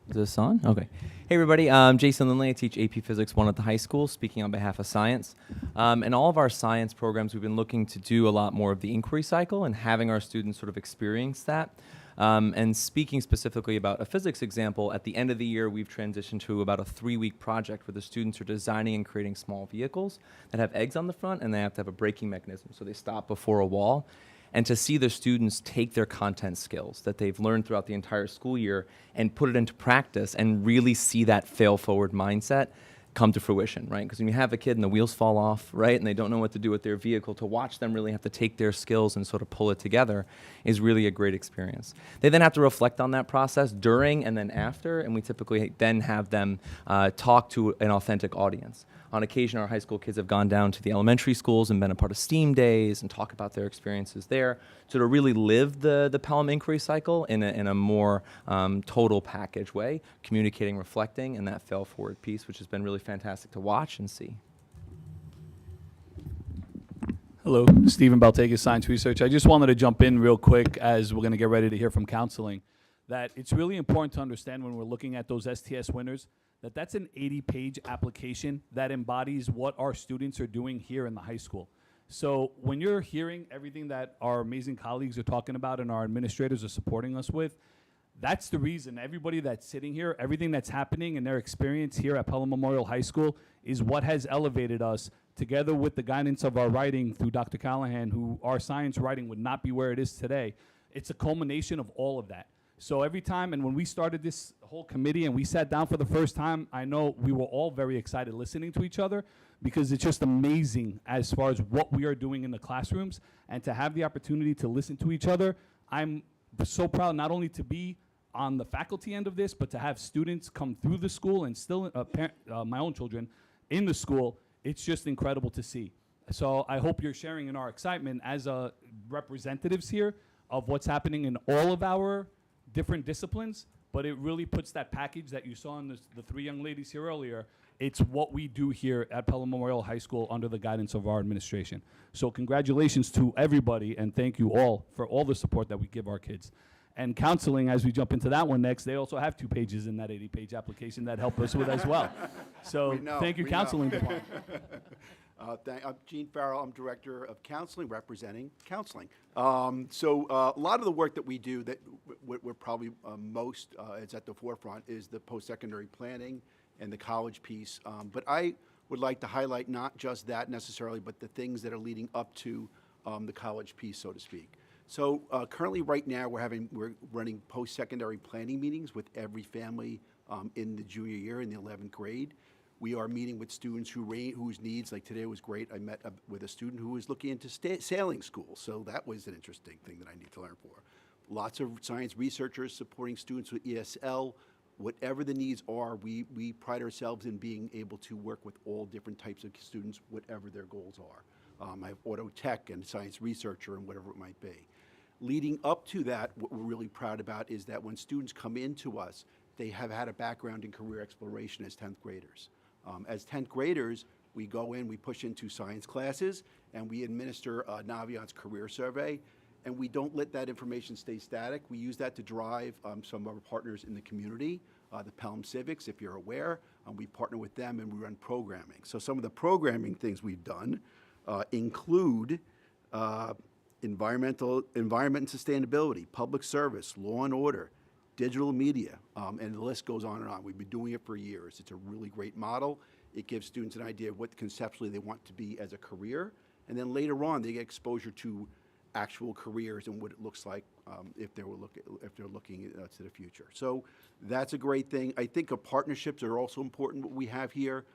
Is this on? Okay. Hey, everybody. I'm Jason Lindley. I teach AP Physics 1 at the high school, speaking on behalf of science. In all of our science programs, we've been looking to do a lot more of the inquiry cycle and having our students sort of experience that. And speaking specifically about a physics example, at the end of the year, we've transitioned to about a 3-week project where the students are designing and creating small vehicles that have eggs on the front, and they have to have a braking mechanism, so they stop before a wall. And to see the students take their content skills that they've learned throughout the entire school year and put it into practice and really see that fail-forward mindset come to fruition, right? Because when you have a kid and the wheels fall off, right, and they don't know what to do with their vehicle, to watch them really have to take their skills and sort of pull it together is really a great experience. They then have to reflect on that process during and then after, and we typically then have them talk to an authentic audience. On occasion, our high school kids have gone down to the elementary schools and been a part of STEAM days and talk about their experiences there. So to really live the Pelham inquiry cycle in a more total package way, communicating, reflecting, and that fail-forward piece, which has been really fantastic to watch and see. Hello, Stephen Baltegas, Science Research. I just wanted to jump in real quick as we're going to get ready to hear from counseling, that it's really important to understand when we're looking at those STS winners that's an 80-page application that embodies what our students are doing here in the high school. So when you're hearing everything that our amazing colleagues are talking about and our administrators are supporting us with, that's the reason everybody that's sitting here, everything that's happening in their experience here at Pelham Memorial High School is what has elevated us, together with the guidance of our writing through Dr. Callahan, who our science writing would not be where it is today. It's a culmination of all of that. So every time, and when we started this whole committee and we sat down for the first time, I know we were all very excited listening to each other, because it's just amazing as far as what we are doing in the classrooms, and to have the opportunity to listen to each other. I'm so proud not only to be on the faculty end of this, but to have students come through the school and still my own children in the school. It's just incredible to see. So I hope you're sharing in our excitement as representatives here of what's happening in all of our different disciplines, but it really puts that package that you saw in the three young ladies here earlier. It's what we do here at Pelham Memorial High School under the guidance of our administration. So congratulations to everybody, and thank you all for all the support that we give our kids. And counseling, as we jump into that one next, they also have 2 pages in that 80-page application that help us with as well. So thank you, counseling department. I'm Gene Farrell. I'm Director of Counseling, representing counseling. So a lot of the work that we do that we're probably most is at the forefront is the post-secondary planning and the college piece. But I would like to highlight not just that necessarily, but the things that are leading up to the college piece, so to speak. So currently right now we're running post-secondary planning meetings with every family in the junior year in the 11th grade. We are meeting with students whose needs, like today was great. I met with a student who was looking into sailing school, so that was an interesting thing that I need to learn for. Lots of science researchers supporting students with ESL. Whatever the needs are, we pride ourselves in being able to work with all different types of students, whatever their goals are. I have auto tech and science researcher and whatever it might be. Leading up to that, what we're really proud about is that when students come into us, they have had a background in career exploration as 10th graders. As 10th graders, we go in, we push into science classes, and we administer Naviance career survey, and we don't let that information stay static. We use that to drive some of our partners in the community, the Pelham Civics, if you're aware. We partner with them and we run programming. So some of the programming things we've done include environment and sustainability, public service, law and order, digital media, and the list goes on and on. We've been doing it for years. It's a really great model. It gives students an idea of what conceptually they want to be as a career, and then later on they get exposure to actual careers and what it looks like if they're looking to the future. So that's a great thing. I think partnerships are also important. What we have here,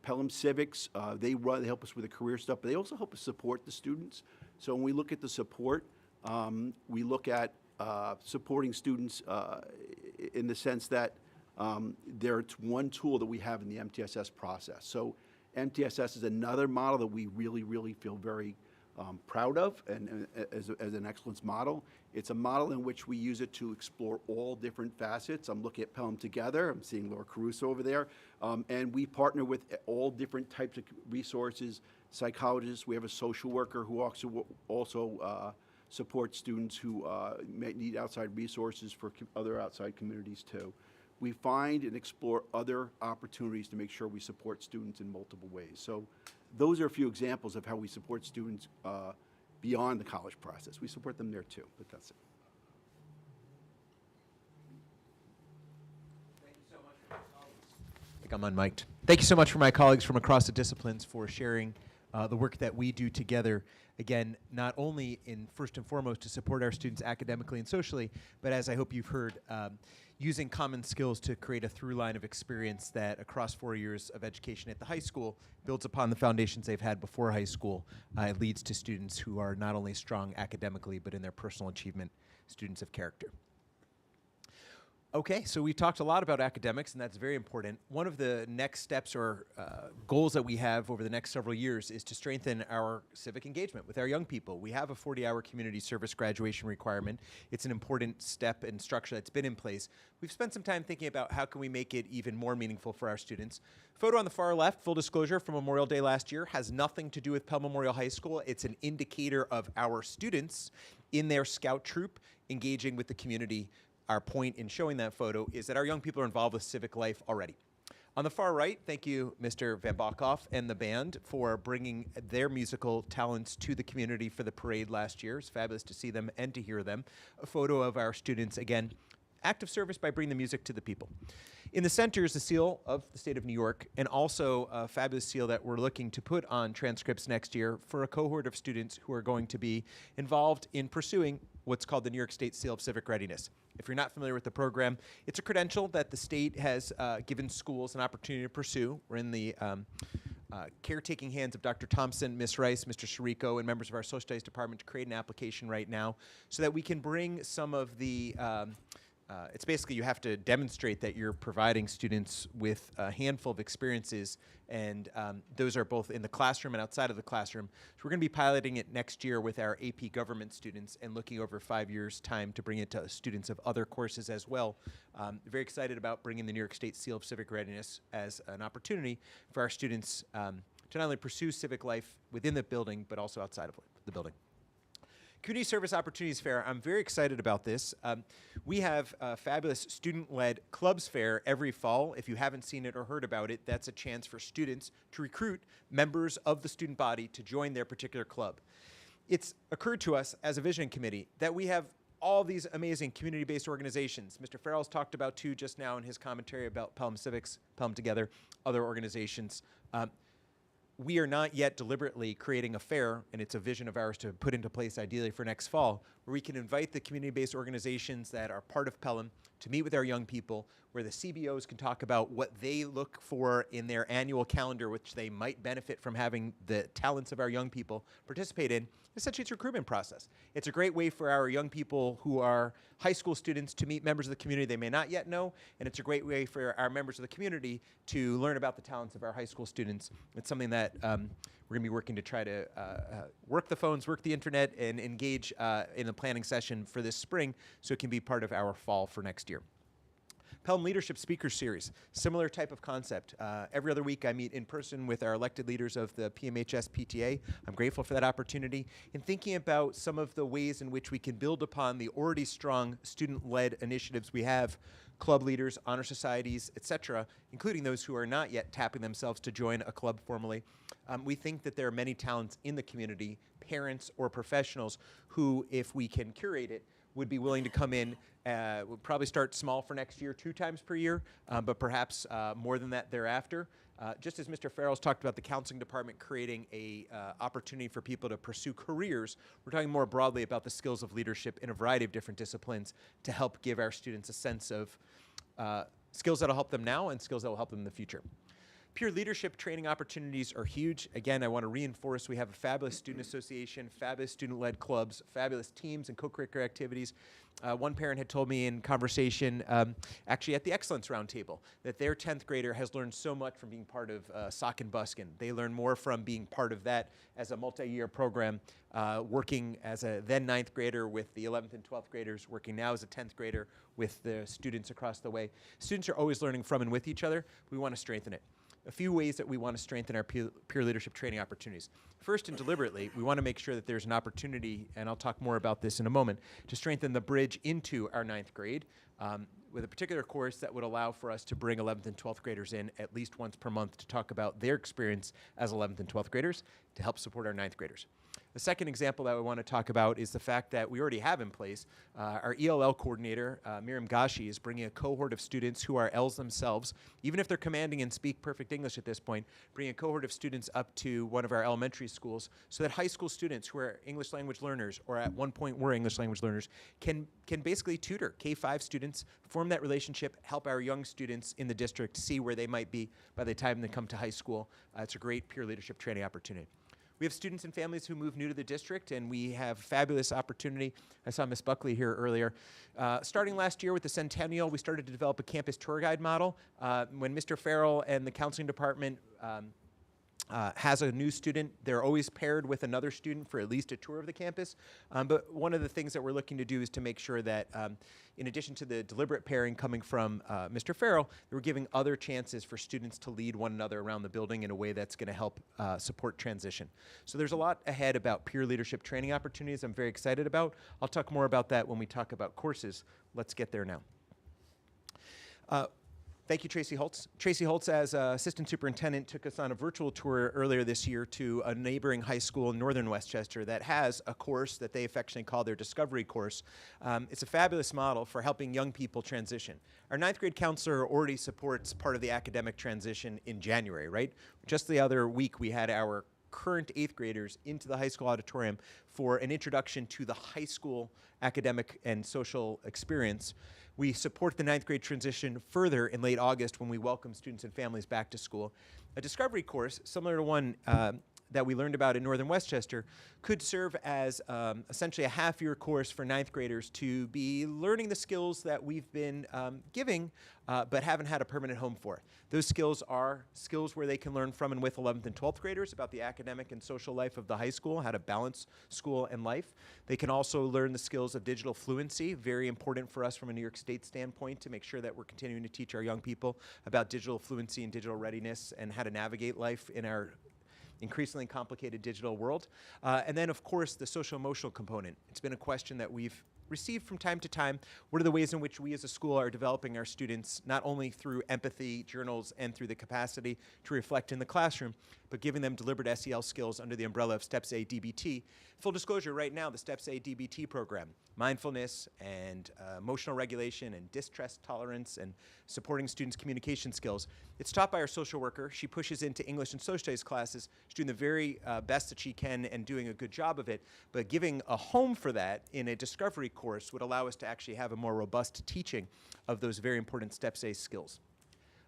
Pelham Civics, they help us with the career stuff, but they also help us support the students. So when we look at the support, we look at supporting students in the sense that it's one tool that we have in the MTSS process. So MTSS is another model that we really, really feel very proud of and as an excellence model. It's a model in which we use it to explore all different facets. I'm looking at Pelham Together. I'm seeing Laura Caruso over there. And we partner with all different types of resources, psychologists. We have a social worker who also support students who may need outside resources for other outside communities too. We find and explore other opportunities to make sure we support students in multiple ways. So those are a few examples of how we support students beyond the college process. We support them there too, but that's it. Thank you so much for my colleagues. I think I'm unmiked. Thank you so much for my colleagues from across the disciplines for sharing the work that we do together. Again, not only in first and foremost to support our students academically and socially, but as I hope you've heard, using common skills to create a through line of experience that across 4 years of education at the high school builds upon the foundations they've had before high school, leads to students who are not only strong academically, but in their personal achievement, students of character. Okay, so we talked a lot about academics, and that's very important. One of the next steps or goals that we have over the next several years is to strengthen our civic engagement with our young people. We have a 40-hour community service graduation requirement. It's an important step and structure that's been in place. We've spent some time thinking about how can we make it even more meaningful for our students. Photo on the far left, full disclosure, from Memorial Day last year, has nothing to do with Pelham Memorial High School. It's an indicator of our students in their scout troop engaging with the community. Our point in showing that photo is that our young people are involved with civic life already. On the far right, thank you, Mr. Van Bokhoff and the band for bringing their musical talents to the community for the parade last year. It's fabulous to see them and to hear them. A photo of our students, again, active service by bringing the music to the people. In the center is the seal of the state of New York, and also a fabulous seal that we're looking to put on transcripts next year for a cohort of students who are going to be involved in pursuing what's called the New York State Seal of Civic Readiness. If you're not familiar with the program, it's a credential that the state has given schools an opportunity to pursue. We're in the caretaking hands of Dr. Thompson, Ms. Rice, Mr. Sirico, and members of our social studies department to create an application right now so that we can bring some of the it's basically you have to demonstrate that you're providing students with a handful of experiences, and those are both in the classroom and outside of the classroom. So we're going to be piloting it next year with our AP government students and looking over 5 years' time to bring it to students of other courses as well. Very excited about bringing the New York State Seal of Civic Readiness as an opportunity for our students to not only pursue civic life within the building, but also outside of the building. Community Service Opportunities Fair, I'm very excited about this. We have a fabulous student-led clubs fair every fall. If you haven't seen it or heard about it, that's a chance for students to recruit members of the student body to join their particular club. It's occurred to us as a vision committee that we have all these amazing community-based organizations. Mr. Farrell's talked about two just now in his commentary about Pelham Civics, Pelham Together, other organizations. We are not yet deliberately creating a fair, and it's a vision of ours to put into place ideally for next fall, where we can invite the community-based organizations that are part of Pelham to meet with our young people, where the CBOs can talk about what they look for in their annual calendar, which they might benefit from having the talents of our young people participate in. Essentially, it's a recruitment process. It's a great way for our young people who are high school students to meet members of the community they may not yet know, and it's a great way for our members of the community to learn about the talents of our high school students. It's something that we're going to be working to try to work the phones, work the internet, and engage in the planning session for this spring so it can be part of our fall for next year. Pelham Leadership Speaker Series, similar type of concept. Every other week I meet in person with our elected leaders of the PMHS PTA. I'm grateful for that opportunity. In thinking about some of the ways in which we can build upon the already strong student-led initiatives we have, club leaders, honor societies, etc., including those who are not yet tapping themselves to join a club formally. We think that there are many talents in the community, parents or professionals, who, if we can curate it, would be willing to come in. We'll probably start small for next year, 2 times per year, but perhaps more than that thereafter. Just as Mr. Farrell's talked about the counseling department creating a opportunity for people to pursue careers, we're talking more broadly about the skills of leadership in a variety of different disciplines to help give our students a sense of skills that will help them now and skills that will help them in the future. Peer leadership training opportunities are huge. Again, I want to reinforce we have a fabulous student association, fabulous student-led clubs, fabulous teams and co-curricular activities. One parent had told me in conversation, actually at the Excellence Roundtable, that their 10th grader has learned so much from being part of Sock and Buskin. They learn more from being part of that as a multi-year program, working as a then 9th grader with the 11th and 12th graders, working now as a 10th grader with the students across the way. Students are always learning from and with each other. We want to strengthen it. A few ways that we want to strengthen our peer leadership training opportunities. First and deliberately, we want to make sure that there's an opportunity, and I'll talk more about this in a moment, to strengthen the bridge into our 9th grade with a particular course that would allow for us to bring 11th and 12th graders in at least once per month to talk about their experience as 11th and 12th graders to help support our 9th graders. The second example that we want to talk about is the fact that we already have in place our ELL coordinator, Miriam Gashi, is bringing a cohort of students who are Ls themselves, even if they're commanding and speak perfect English at this point, bringing a cohort of students up to one of our elementary schools so that high school students who are English language learners or at one point were English language learners can basically tutor K-5 students, form that relationship, help our young students in the district see where they might be by the time they come to high school. It's a great peer leadership training opportunity. We have students and families who move new to the district, and we have fabulous opportunity. I saw Ms. Buckley here earlier. Starting last year with the Centennial, we started to develop a campus tour guide model. When Mr. Farrell and the counseling department has a new student, they're always paired with another student for at least a tour of the campus. But one of the things that we're looking to do is to make sure that in addition to the deliberate pairing coming from Mr. Farrell, we're giving other chances for students to lead one another around the building in a way that's going to help support transition. So there's a lot ahead about peer leadership training opportunities I'm very excited about. I'll talk more about that when we talk about courses. Let's get there now. Thank you, Tracy Holtz. Tracy Holtz, as assistant superintendent, took us on a virtual tour earlier this year to a neighboring high school in northern Westchester that has a course that they affectionately call their Discovery course. It's a fabulous model for helping young people transition. Our ninth grade counselor already supports part of the academic transition in January, right? Just the other week, we had our current 8th graders into the high school auditorium for an introduction to the high school academic and social experience. We support the 9th grade transition further in late August when we welcome students and families back to school. A Discovery course, similar to one that we learned about in northern Westchester, could serve as essentially a half-year course for 9th graders to be learning the skills that we've been giving but haven't had a permanent home for. Those skills are skills where they can learn from and with 11th and 12th graders about the academic and social life of the high school, how to balance school and life. They can also learn the skills of digital fluency, very important for us from a New York State standpoint to make sure that we're continuing to teach our young people about digital fluency and digital readiness and how to navigate life in our increasingly complicated digital world. And then, of course, the social-emotional component. It's been a question that we've received from time to time. What are the ways in which we as a school are developing our students, not only through empathy, journals, and through the capacity to reflect in the classroom, but giving them deliberate SEL skills under the umbrella of STEPS A DBT. Full disclosure, right now, the STEPS A DBT program, mindfulness and emotional regulation and distress tolerance and supporting students' communication skills, it's taught by our social worker. She pushes into English and social studies classes. She's doing the very best that she can and doing a good job of it, but giving a home for that in a Discovery course would allow us to actually have a more robust teaching of those very important STEPS A skills.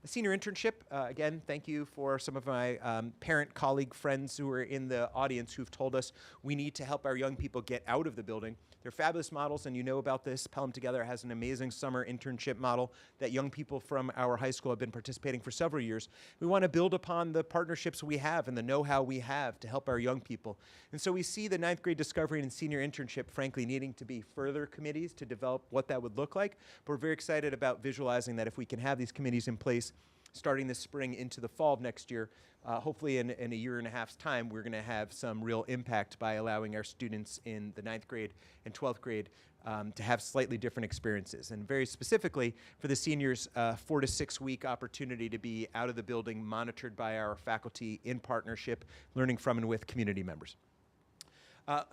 A senior internship, again, thank you for some of my parent, colleague, friends who are in the audience who've told us we need to help our young people get out of the building. They're fabulous models, and you know about this. Pelham Together has an amazing summer internship model that young people from our high school have been participating for several years. We want to build upon the partnerships we have and the know-how we have to help our young people. And so we see the 9th grade Discovery and senior internship, frankly, needing to be further committees to develop what that would look like. But we're very excited about visualizing that if we can have these committees in place starting this spring into the fall of next year, hopefully in a year and a half's time, we're going to have some real impact by allowing our students in the 9th grade and 12th grade to have slightly different experiences. And very specifically, for the seniors, 4 to 6 week opportunity to be out of the building, monitored by our faculty in partnership, learning from and with community members.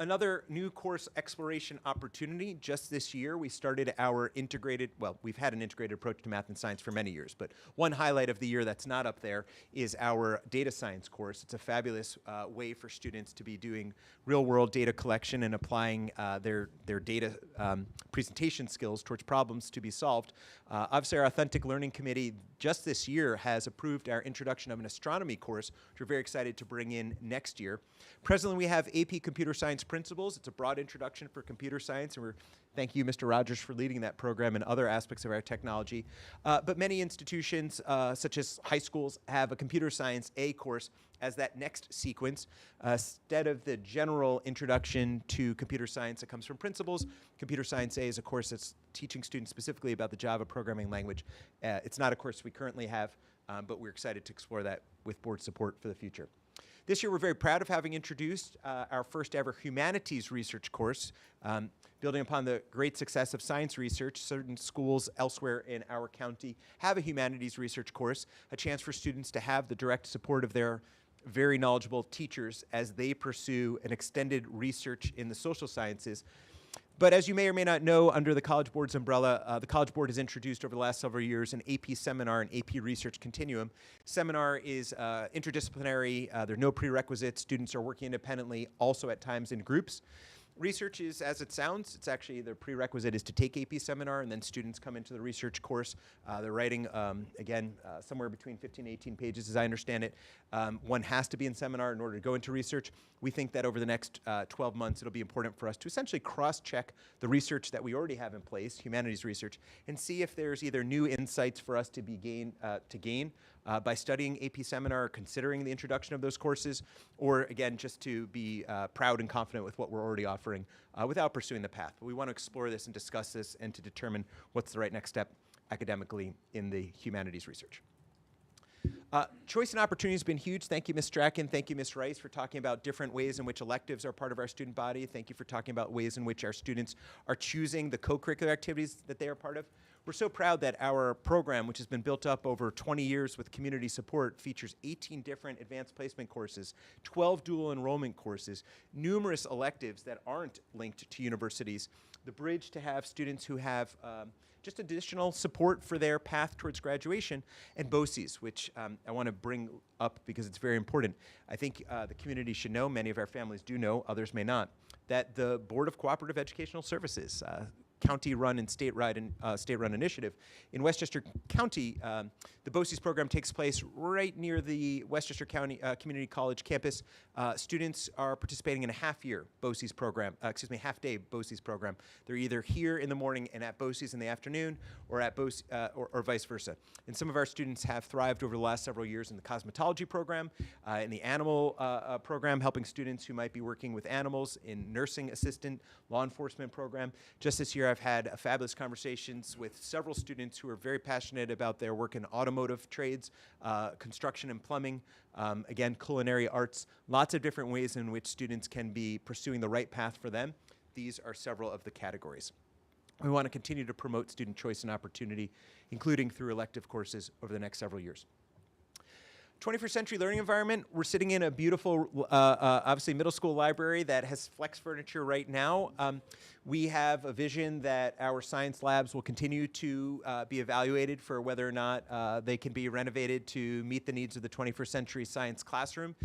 Another new course exploration opportunity. Just this year, we started our integrated, well, we've had an integrated approach to math and science for many years, but one highlight of the year that's not up there is our data science course. It's a fabulous way for students to be doing real-world data collection and applying their data presentation skills towards problems to be solved. Obviously, our Authentic Learning Committee just this year has approved our introduction of an astronomy course, which we're very excited to bring in next year. Presently, we have AP Computer Science Principles. It's a broad introduction for computer science, and thank you, Mr. Rogers, for leading that program and other aspects of our technology. But many institutions, such as high schools, have a Computer Science A course as that next sequence. Instead of the general introduction to computer science that comes from Principles, Computer Science A is a course that's teaching students specifically about the Java programming language. It's not a course we currently have, but we're excited to explore that with board support for the future. This year, we're very proud of having introduced our first ever humanities research course. Building upon the great success of science research, certain schools elsewhere in our county have a humanities research course, a chance for students to have the direct support of their very knowledgeable teachers as they pursue an extended research in the social sciences. But as you may or may not know, under the College Board's umbrella, the College Board has introduced over the last several years an AP seminar and AP research continuum. Seminar is interdisciplinary. There are no prerequisites. Students are working independently, also at times in groups. Research is as it sounds. It's actually the prerequisite is to take AP seminar, and then students come into the research course. They're writing, again, somewhere between 15 and 18 pages, as I understand it. One has to be in seminar in order to go into research. We think that over the next 12 months, it'll be important for us to essentially cross-check the research that we already have in place, humanities research, and see if there's either new insights for us to gain by studying AP seminar or considering the introduction of those courses, or again, just to be proud and confident with what we're already offering without pursuing the path. But we want to explore this and discuss this and to determine what's the right next step academically in the humanities research. Choice and opportunity has been huge. Thank you, Ms. Strachan. Thank you, Ms. Rice, for talking about different ways in which electives are part of our student body. Thank you for talking about ways in which our students are choosing the co-curricular activities that they are part of. We're so proud that our program, which has been built up over 20 years with community support, features 18 different advanced placement courses, 12 dual enrollment courses, numerous electives that aren't linked to universities, the bridge to have students who have just additional support for their path towards graduation, and BOCES, which I want to bring up because it's very important. I think the community should know, many of our families do know, others may not, that the Board of Cooperative Educational Services, county-run and state-run initiative. In Westchester County, the BOCES program takes place right near the Westchester County Community College campus. Students are participating in a half-year BOCES program, half-day BOCES program. They're either here in the morning and at BOCES in the afternoon, or at BOCES, or vice versa. And some of our students have thrived over the last several years in the cosmetology program, in the animal program, helping students who might be working with animals, in nursing assistant, law enforcement program. Just this year, I've had fabulous conversations with several students who are very passionate about their work in automotive trades, construction and plumbing, again, culinary arts, lots of different ways in which students can be pursuing the right path for them. These are several of the categories. We want to continue to promote student choice and opportunity, including through elective courses over the next several years. 21st century learning environment, we're sitting in a beautiful, obviously middle school library that has flex furniture right now. We have a vision that our science labs will continue to be evaluated for whether or not they can be renovated to meet the needs of the 21st century science classroom.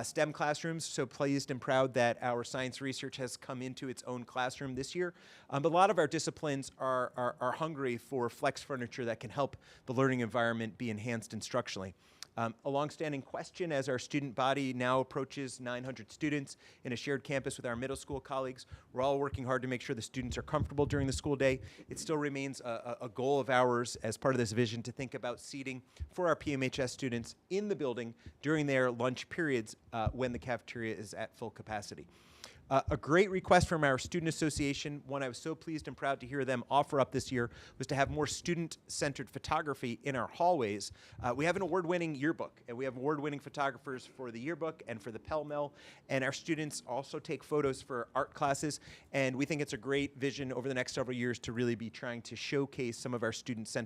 STEM classrooms, so pleased and proud that our science research has come into its own classroom this year. But a lot of our disciplines are hungry for flex furniture that can help the learning environment be enhanced instructionally. A longstanding question as our student body now approaches 900 students in a shared campus with our middle school colleagues. We're all working hard to make sure the students are comfortable during the school day. It still remains a goal of ours as part of this vision to think about seating for our PMHS students in the building during their lunch periods when the cafeteria is at full capacity. A great request from our student association, one I was so pleased and proud to hear them offer up this year, was to have more student-centered photography in our hallways. We have an award-winning yearbook, and we have award-winning photographers for the yearbook and for the Pelham, and our students also take photos for art classes, and we think it's a great vision over the next several years to really be trying to showcase some of our students'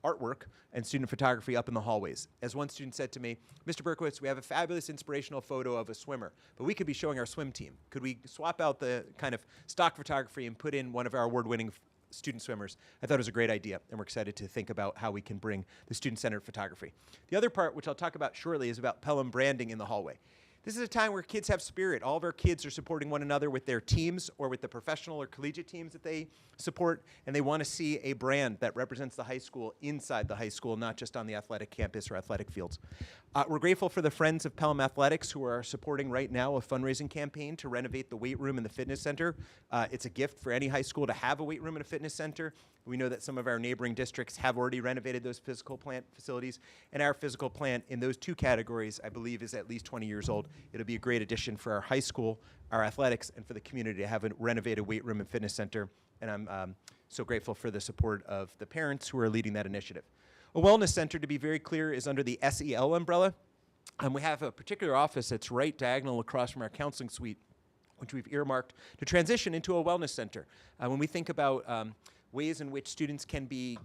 artwork and student photography up in the hallways. As one student said to me, Mr. Berkowitz, we have a fabulous inspirational photo of a swimmer, but we could be showing our swim team. Could we swap out the kind of stock photography and put in one of our award-winning student swimmers? I thought it was a great idea, and we're excited to think about how we can bring the student-centered photography. The other part, which I'll talk about shortly, is about Pelham branding in the hallway. This is a time where kids have spirit. All of our kids are supporting one another with their teams or with the professional or collegiate teams that they support, and they want to see a brand that represents the high school inside the high school, not just on the athletic campus or athletic fields. We're grateful for the Friends of Pelham Athletics who are supporting right now a fundraising campaign to renovate the weight room and the fitness center. It's a gift for any high school to have a weight room and a fitness center. We know that some of our neighboring districts have already renovated those physical plant facilities, and our physical plant in those two categories, I believe, is at least 20 years old. It'll be a great addition for our high school, our athletics, and for the community to have a renovated weight room and fitness center, and I'm so grateful for the support of the parents who are leading that initiative. A wellness center, to be very clear, is under the SEL umbrella, and we have a particular office that's right diagonal across from our counseling suite, which we've earmarked to transition into a wellness center. When we think about ways in which students can be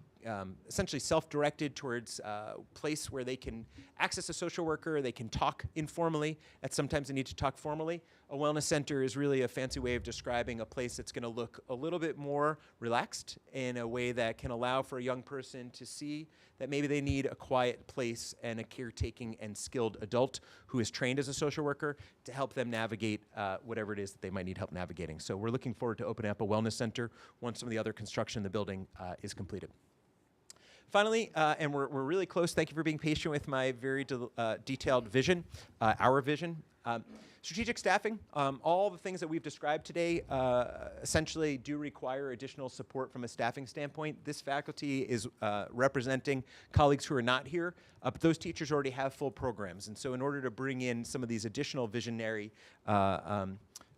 essentially self-directed towards a place where they can access a social worker, they can talk informally, and sometimes they need to talk formally. A wellness center is really a fancy way of describing a place that's going to look a little bit more relaxed in a way that can allow for a young person to see that maybe they need a quiet place and a caretaking and skilled adult who is trained as a social worker to help them navigate whatever it is that they might need help navigating. So we're looking forward to opening up a wellness center once some of the other construction in the building is completed. Finally, and we're really close, thank you for being patient with my very detailed vision, our vision. Strategic staffing, all the things that we've described today essentially do require additional support from a staffing standpoint. This faculty is representing colleagues who are not here, but those teachers already have full programs. And so in order to bring in some of these additional visionary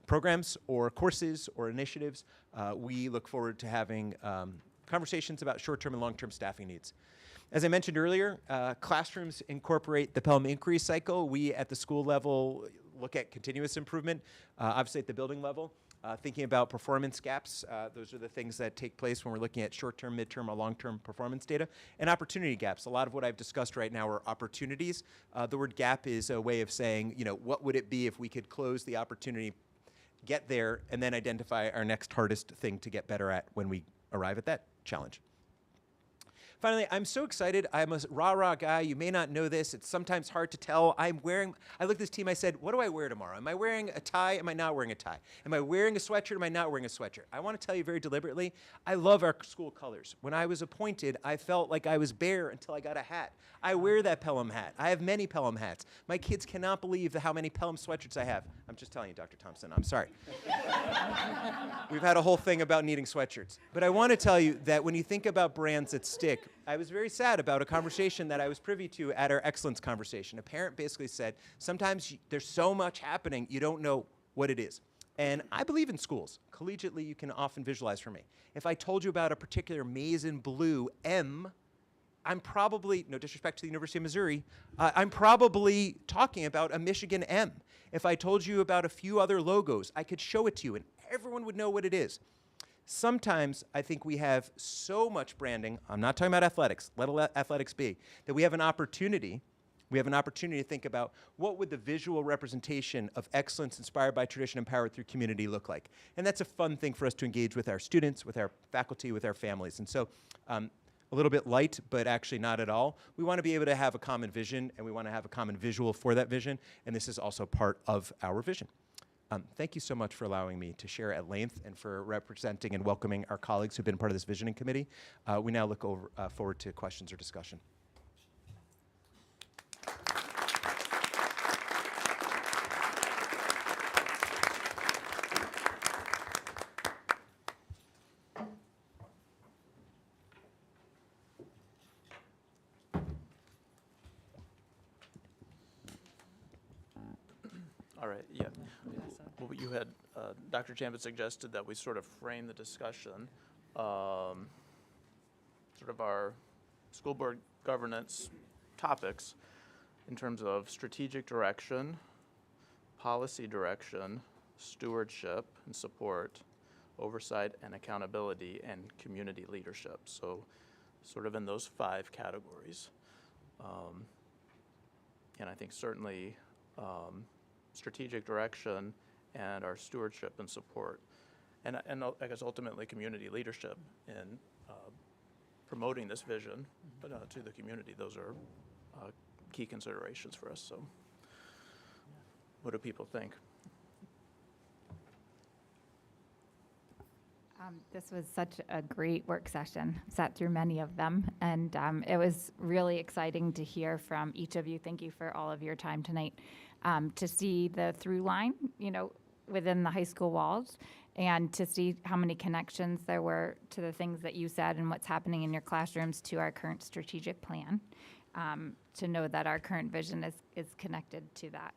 programs or courses or initiatives, we look forward to having conversations about short-term and long-term staffing needs. As I mentioned earlier, classrooms incorporate the Pelham inquiry cycle. We at the school level look at continuous improvement, obviously at the building level. Thinking about performance gaps, those are the things that take place when we're looking at short-term, mid-term, or long-term performance data. And opportunity gaps. A lot of what I've discussed right now are opportunities. The word gap is a way of saying, what would it be if we could close the opportunity, get there, and then identify our next hardest thing to get better at when we arrive at that challenge. Finally, I'm so excited. I'm a rah-rah guy. You may not know this. It's sometimes hard to tell. I looked at this team, I said, what do I wear tomorrow? Am I wearing a tie? Am I not wearing a tie? Am I wearing a sweatshirt? Am I not wearing a sweatshirt? I want to tell you very deliberately, I love our school colors. When I was appointed, I felt like I was bare until I got a hat. I wear that Pelham hat. I have many Pelham hats. My kids cannot believe how many Pelham sweatshirts I have. I'm just telling you, Dr. Thompson, I'm sorry. We've had a whole thing about needing sweatshirts. But I want to tell you that when you think about brands that stick, I was very sad about a conversation that I was privy to at our excellence conversation. A parent basically said, sometimes there's so much happening, you don't know what it is. And I believe in schools. Collegiately, you can often visualize for me. If I told you about a particular maize and blue M, I'm probably, no disrespect to the University of Missouri, I'm probably talking about a Michigan M. If I told you about a few other logos, I could show it to you and everyone would know what it is. Sometimes I think we have so much branding, I'm not talking about athletics, let athletics be, that we have an opportunity to think about what would the visual representation of excellence inspired by tradition empowered through community look like. And that's a fun thing for us to engage with our students, with our faculty, with our families. And so a little bit light, but actually not at all. We want to be able to have a common vision and we want to have a common visual for that vision. And this is also part of our vision. Thank you so much for allowing me to share at length and for representing and welcoming our colleagues who've been part of this visioning committee. We now look forward to questions or discussion. All right, yeah. Well, you had, Dr. Champion suggested that we sort of frame the discussion, sort of our school board governance topics in terms of strategic direction, policy direction, stewardship and support, oversight and accountability, and community leadership. So sort of in those 5 categories. And I think certainly strategic direction and our stewardship and support. And I guess ultimately community leadership in promoting this vision to the community. Those are key considerations for us. So what do people think? This was such a great work session. Sat through many of them, and it was really exciting to hear from each of you. Thank you for all of your time tonight. To see the through line, within the high school walls, and to see how many connections there were to the things that you said and what's happening in your classrooms to our current strategic plan. To know that our current vision is connected to that.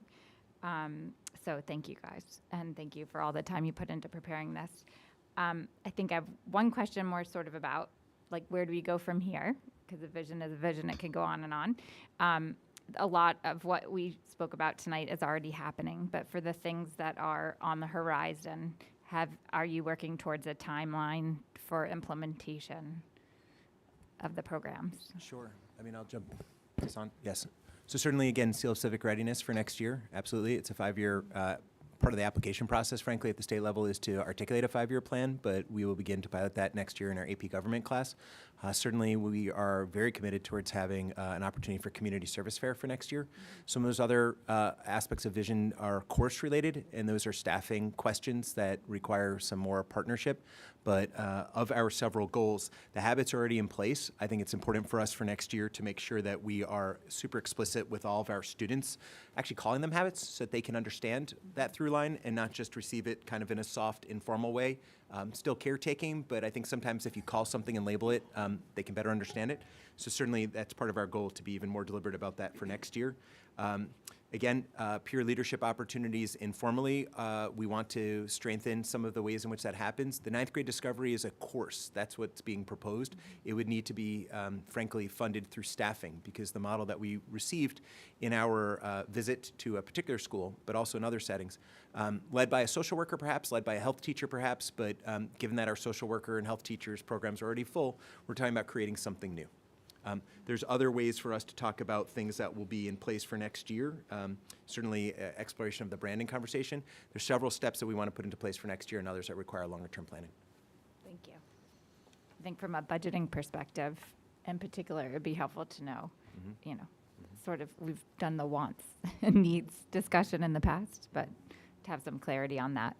So thank you guys, and thank you for all the time you put into preparing this. I think I have one question more sort of about, like, where do we go from here? Because a vision is a vision, it can go on and on. A lot of what we spoke about tonight is already happening, but for the things that are on the horizon, are you working towards a timeline for implementation of the programs? Sure. I mean, I'll jump this on. Yes. So certainly, again, Seal of Civic Readiness for next year. Absolutely. It's a 5-year part of the application process, frankly, at the state level is to articulate a 5-year plan, but we will begin to pilot that next year in our AP government class. Certainly, we are very committed towards having an opportunity for community service fair for next year. Some of those other aspects of vision are course related, and those are staffing questions that require some more partnership. But of our several goals, the habits are already in place. I think it's important for us for next year to make sure that we are super explicit with all of our students, actually calling them habits so that they can understand that through line and not just receive it kind of in a soft, informal way. Still caretaking, but I think sometimes if you call something and label it, they can better understand it. So certainly that's part of our goal to be even more deliberate about that for next year. Again, peer leadership opportunities informally. We want to strengthen some of the ways in which that happens. The ninth grade discovery is a course. That's what's being proposed. It would need to be, frankly, funded through staffing, because the model that we received in our visit to a particular school, but also in other settings, led by a social worker perhaps, led by a health teacher perhaps, but given that our social worker and health teachers programs are already full, we're talking about creating something new. There's other ways for us to talk about things that will be in place for next year. Certainly, exploration of the branding conversation. There's several steps that we want to put into place for next year, and others that require longer-term planning. Thank you. I think from a budgeting perspective, in particular, it'd be helpful to know, sort of, we've done the wants and needs discussion in the past, but to have some clarity on that.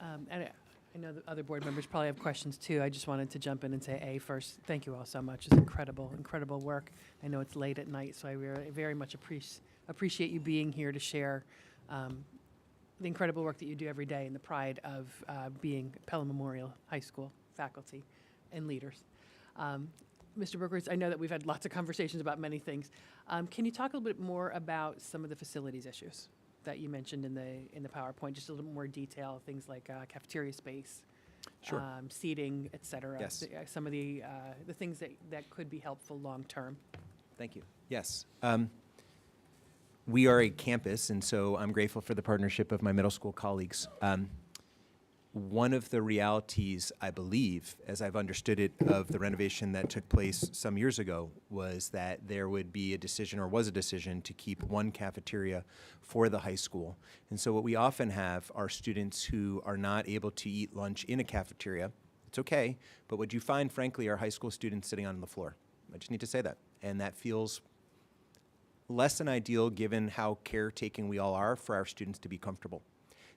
And I know the other board members probably have questions too. I just wanted to jump in and say, first, thank you all so much. It's incredible, incredible work. I know it's late at night, so I very much appreciate you being here to share the incredible work that you do every day and the pride of being Pelham Memorial High School faculty and leaders. Mr. Brookers, I know that we've had lots of conversations about many things. Can you talk a little bit more about some of the facilities issues that you mentioned in the PowerPoint, just a little more detail, things like cafeteria space, Sure. Seating, et cetera. Yes. Some of the things that could be helpful long term. Thank you. Yes. We are a campus, and so I'm grateful for the partnership of my middle school colleagues. One of the realities, I believe, as I've understood it, of the renovation that took place some years ago was that there would be a decision, or was a decision, to keep one cafeteria for the high school. And so what we often have are students who are not able to eat lunch in a cafeteria. It's okay, but what you find, frankly, are high school students sitting on the floor. I just need to say that. And that feels less than ideal given how caretaking we all are for our students to be comfortable.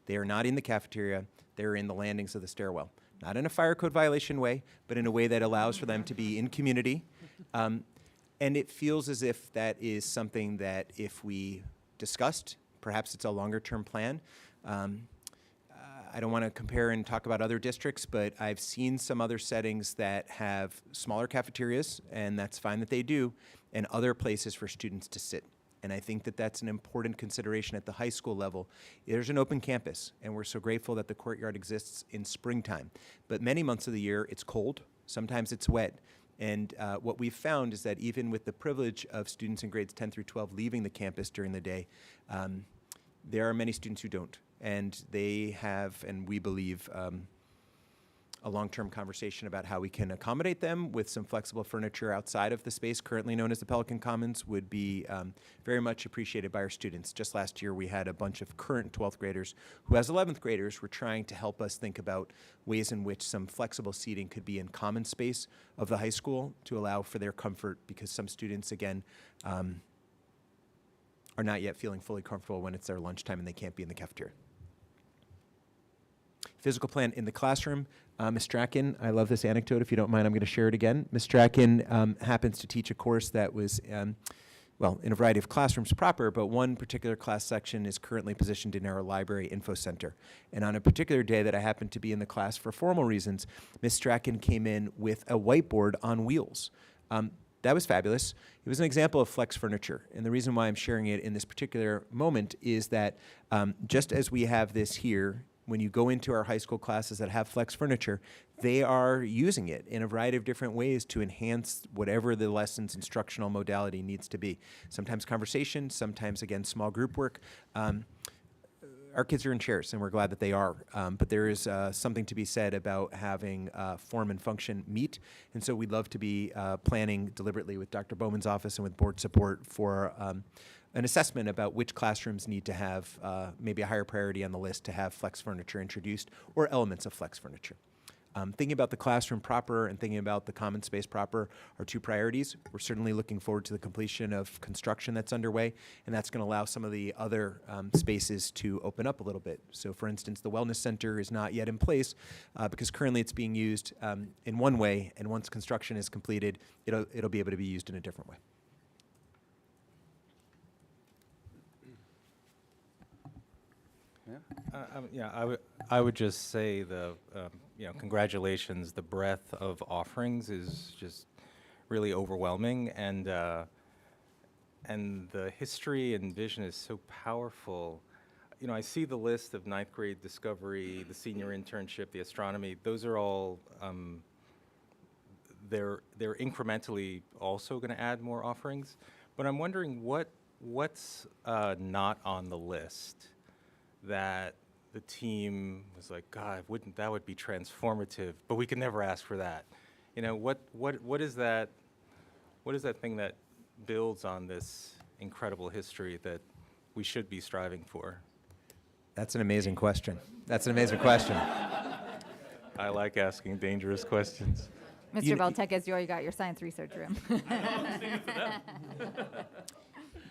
They are not in the cafeteria, they're in the landings of the stairwell. Not in a fire code violation way, but in a way that allows for them to be in community. And it feels as if that is something that if we discussed, perhaps it's a longer term plan. I don't want to compare and talk about other districts, but I've seen some other settings that have smaller cafeterias, and that's fine that they do, and other places for students to sit. And I think that that's an important consideration at the high school level. There's an open campus, and we're so grateful that the courtyard exists in springtime. But many months of the year, it's cold. Sometimes it's wet. And what we've found is that even with the privilege of students in grades 10 through 12 leaving the campus during the day, there are many students who don't. And they have, and we believe, a long-term conversation about how we can accommodate them with some flexible furniture outside of the space currently known as the Pelican Commons would be very much appreciated by our students. Just last year, we had a bunch of current 12th graders who, as 11th graders, were trying to help us think about ways in which some flexible seating could be in common space of the high school to allow for their comfort, because some students, again, are not yet feeling fully comfortable when it's their lunchtime and they can't be in the cafeteria. Physical plan in the classroom. Ms. Strachan, I love this anecdote. If you don't mind, I'm going to share it again. Ms. Strachan happens to teach a course that was, well, in a variety of classrooms proper, but one particular class section is currently positioned in our library info center. And on a particular day that I happened to be in the class for formal reasons, Ms. Strachan came in with a whiteboard on wheels. That was fabulous. It was an example of flex furniture. And the reason why I'm sharing it in this particular moment is that just as we have this here, when you go into our high school classes that have flex furniture, they are using it in a variety of different ways to enhance whatever the lesson's instructional modality needs to be. Sometimes conversation, sometimes, again, small group work. Our kids are in chairs, and we're glad that they are. But there is something to be said about having form and function meet. And so we'd love to be planning deliberately with Dr. Bowman's office and with board support for an assessment about which classrooms need to have maybe a higher priority on the list to have flex furniture introduced, or elements of flex furniture. Thinking about the classroom proper and thinking about the common space proper are two priorities. We're certainly looking forward to the completion of construction that's underway, and that's going to allow some of the other spaces to open up a little bit. So, for instance, the Wellness Center is not yet in place because currently it's being used in one way, and once construction is completed, it'll be able to be used in a different way. I would just say congratulations. The breadth of offerings is just really overwhelming, and the history and vision is so powerful. You know, I see the list of ninth grade discovery, the senior internship, the astronomy. Those are all they're incrementally also going to add more offerings. But I'm wondering what's not on the list that the team was like, God, wouldn't that would be transformative? But we can never ask for that. You know, what is that? What is that thing that builds on this incredible history that we should be striving for? That's an amazing question. That's an amazing question. I like asking dangerous questions. Mr. Beltec, you got your science research room.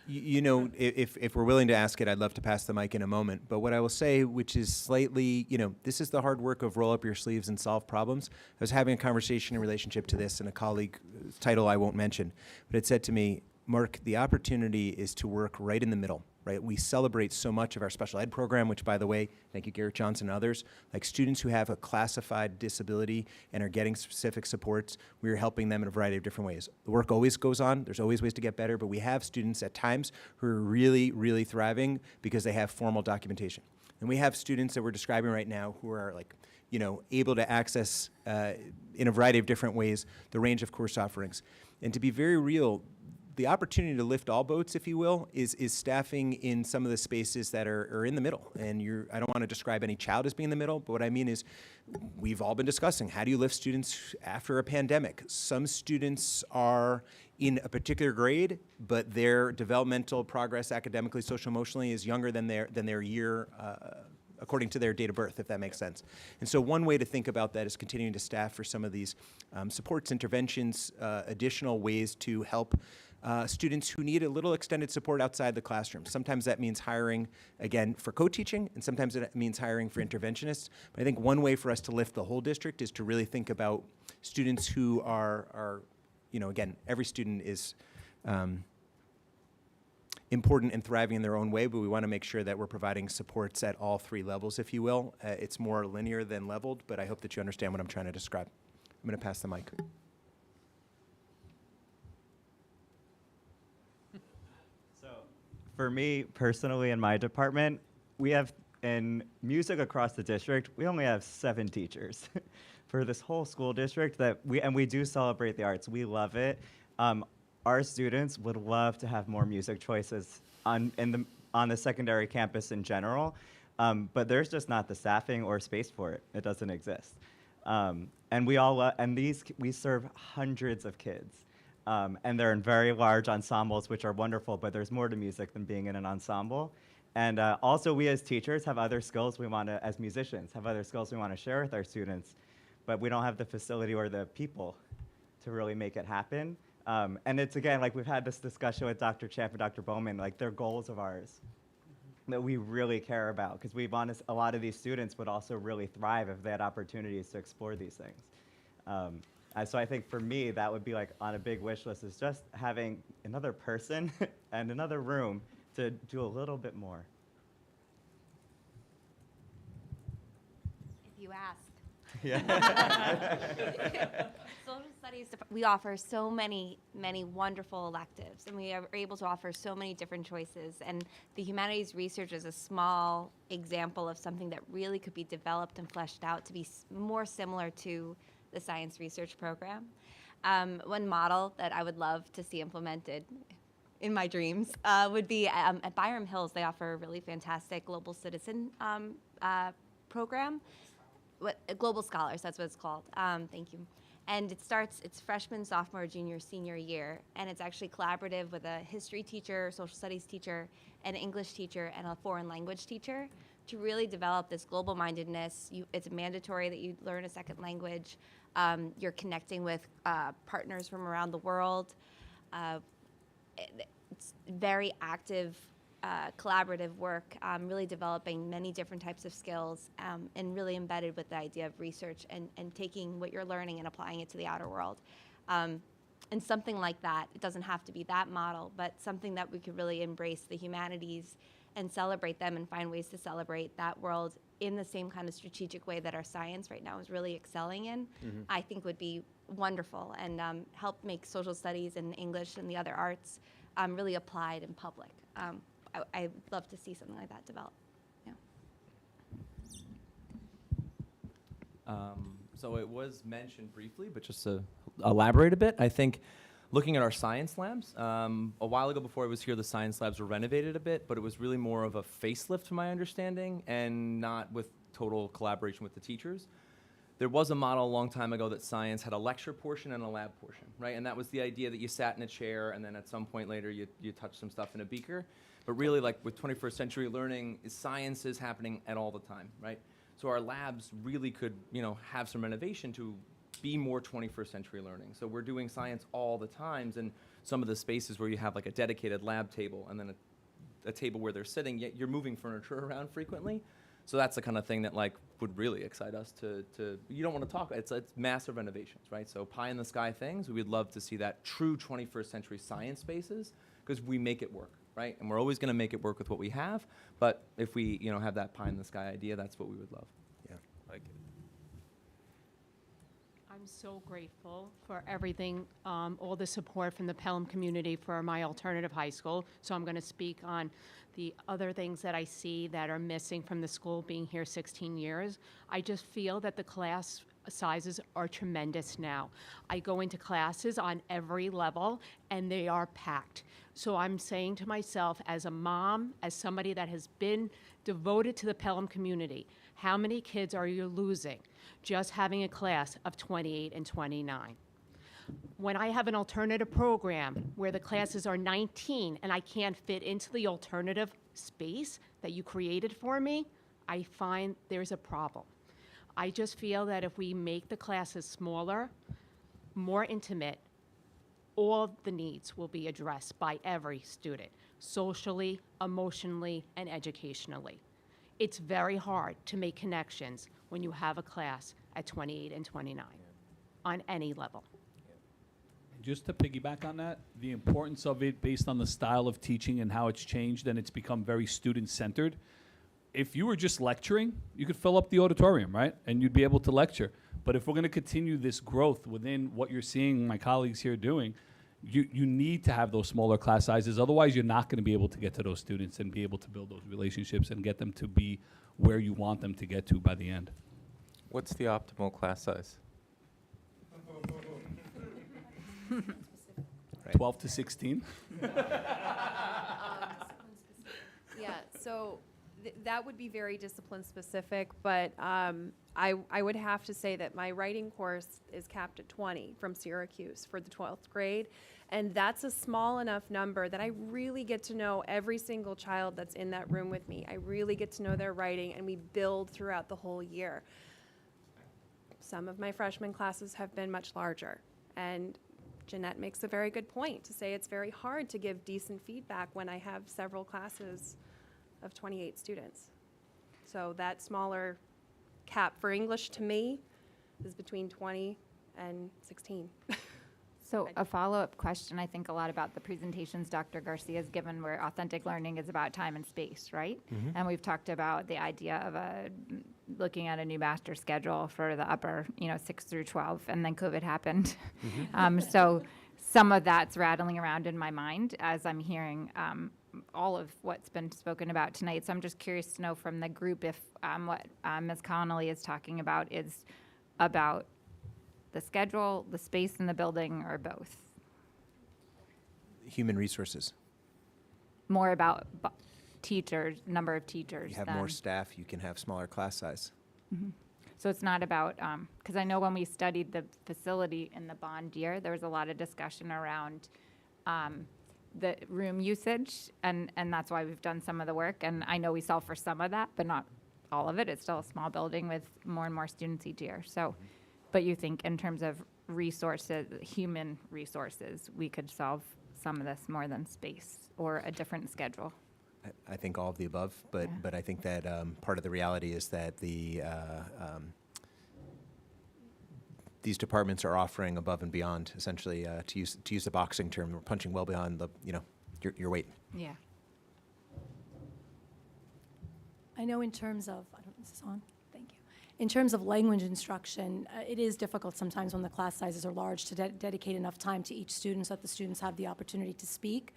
You know, if we're willing to ask it, I'd love to pass the mic in a moment. But what I will say, which is slightly, you know, this is the hard work of roll up your sleeves and solve problems. I was having a conversation in relationship to this, and a colleague, title I won't mention, but it said to me, Mark, the opportunity is to work right in the middle, right? We celebrate so much of our special ed program, which, by the way, thank you, Garrett Johnson and others, like students who have a classified disability and are getting specific supports, we are helping them in a variety of different ways. The work always goes on. There's always ways to get better, but we have students at times who are really, really thriving because they have formal documentation. And we have students that we're describing right now who are like, you know, able to access in a variety of different ways the range of course offerings. And to be very real, the opportunity to lift all boats, if you will, is staffing in some of the spaces that are in the middle. And I don't want to describe any child as being in the middle, but what I mean is we've all been discussing, how do you lift students after a pandemic? Some students are in a particular grade, but their developmental progress academically, social, emotionally is younger than their year according to their date of birth, if that makes sense. And so one way to think about that is continuing to staff for some of these supports, interventions, additional ways to help students who need a little extended support outside the classroom. Sometimes that means hiring, again, for co-teaching, and sometimes it means hiring for interventionists. But I think one way for us to lift the whole district is to really think about students who are you know, again, every student is important and thriving in their own way, but we want to make sure that we're providing supports at all three levels, if you will. It's more linear than leveled, but I hope that you understand what I'm trying to describe. I'm going to pass the mic. For me personally, in my department, we have in music across the district, we only have 7 teachers for this whole school district we do celebrate the arts. We love it. Our students would love to have more music choices on the secondary campus in general, but there's just not the staffing or space for it. It doesn't exist. And we serve hundreds of kids. And they're in very large ensembles, which are wonderful, but there's more to music than being in an ensemble. And also, we as teachers have other skills as musicians, have other skills we want to share with our students, but we don't have the facility or the people to really make it happen. And it's, again, like we've had this discussion with Dr. Champ and Dr. Bowman, like they're goals of ours that we really care about, because a lot of these students would also really thrive if they had opportunities to explore these things. So I think for me, that would be like on a big wish list, is just having another person and another room to do a little bit more. If you ask. Yeah. Social studies, we offer so many wonderful electives, and we are able to offer so many different choices. And the humanities research is a small example of something that really could be developed and fleshed out to be more similar to the science research program. One model that I would love to see implemented in my dreams would be at Byram Hills. They offer a really fantastic global citizen program. Global Scholars, that's what it's called. Thank you. And it's freshman, sophomore, junior, senior year, and it's actually collaborative with a history teacher, social studies teacher, an English teacher, and a foreign language teacher to really develop this global mindedness. It's mandatory that you learn a second language. You're connecting with partners from around the world. It's very active, collaborative work, really developing many different types of skills, and really embedded with the idea of research and taking what you're learning and applying it to the outer world. And something like that, it doesn't have to be that model, but something that we could really embrace the humanities and celebrate them and find ways to celebrate that world in the same kind of strategic way that our science right now is really excelling in, Mhm. I think would be wonderful and help make social studies and English and the other arts really applied and public. I'd love to see something like that develop. Yeah. So it was mentioned briefly, but just to elaborate a bit, I think looking at our science labs, a while ago before I was here, the science labs were renovated a bit, but it was really more of a facelift to my understanding and not with total collaboration with the teachers. There was a model a long time ago that science had a lecture portion and a lab portion, right? And that was the idea that you sat in a chair and then at some point later you touched some stuff in a beaker. But really, like with 21st century learning, science is happening at all the time, right? So our labs really could, have some renovation to be more 21st century learning. So we're doing science all the times, and some of the spaces where you have like a dedicated lab table and then a table where they're sitting, yet you're moving furniture around frequently. So that's the kind of thing that like would really excite us to you don't want to talk, it's massive renovations, right? So pie in the sky things, we'd love to see that true 21st century science spaces because we make it work, right? And we're always going to make it work with what we have, but if we, have that pie in the sky idea, that's what we would love. Yeah, like it. I'm so grateful for everything, all the support from the Pelham community for my alternative high school. So I'm going to speak on the other things that I see that are missing from the school being here 16 years. I just feel that the class sizes are tremendous now. I go into classes on every level and they are packed. So I'm saying to myself, as a mom, as somebody that has been devoted to the Pelham community, how many kids are you losing just having a class of 28 and 29? When I have an alternative program where the classes are 19 and I can't fit into the alternative space that you created for me, I find there's a problem. I just feel that if we make the classes smaller, more intimate, all the needs will be addressed by every student, socially, emotionally, and educationally. It's very hard to make connections when you have a class at 28 and 29 on any level. Just to piggyback on that, the importance of it based on the style of teaching and how it's changed and it's become very student-centered. If you were just lecturing, you could fill up the auditorium, right? And you'd be able to lecture. But if we're going to continue this growth within what you're seeing my colleagues here doing, you need to have those smaller class sizes. Otherwise, you're not going to be able to get to those students and be able to build those relationships and get them to be where you want them to get to by the end. What's the optimal class size? 12 to 16? Yeah, so that would be very discipline specific, but I would have to say that my writing course is capped at 20 from Syracuse for the 12th grade, and that's a small enough number that I really get to know every single child that's in that room with me. I really get to know their writing, and we build throughout the whole year. Some of my freshman classes have been much larger, and Jeanette makes a very good point to say it's very hard to give decent feedback when I have several classes of 28 students. So that smaller cap for English to me is between 20 and 16. So a follow-up question, I think a lot about the presentations Dr. Garcia's given where authentic learning is about time and space, right? Mhm. And we've talked about the idea of looking at a new master schedule for the upper, 6 through 12, and then COVID happened. So some of that's rattling around in my mind as I'm hearing all of what's been spoken about tonight. So I'm just curious to know from the group if what Ms. Connolly is talking about is about the schedule, the space in the building, or both? Human resources. More about teachers, number of teachers. You have than- more staff, you can have smaller class size. Mhm. So it's not about, because I know when we studied the facility in the bond year, there was a lot of discussion around the room usage, and that's why we've done some of the work. And I know we solve for some of that, but not all of it. It's still a small building with more and more students each year. So, but you think in terms of resources, human resources, we could solve some of this more than space or a different schedule? I think all of the above, but I think that part of the reality is that these departments are offering above and beyond, essentially, to use the boxing term, we're punching well beyond your weight. Yeah. I know in terms of, I don't, is this on? Thank you. In terms of language instruction, it is difficult sometimes when the class sizes are large to dedicate enough time to each student so that the students have the opportunity to speak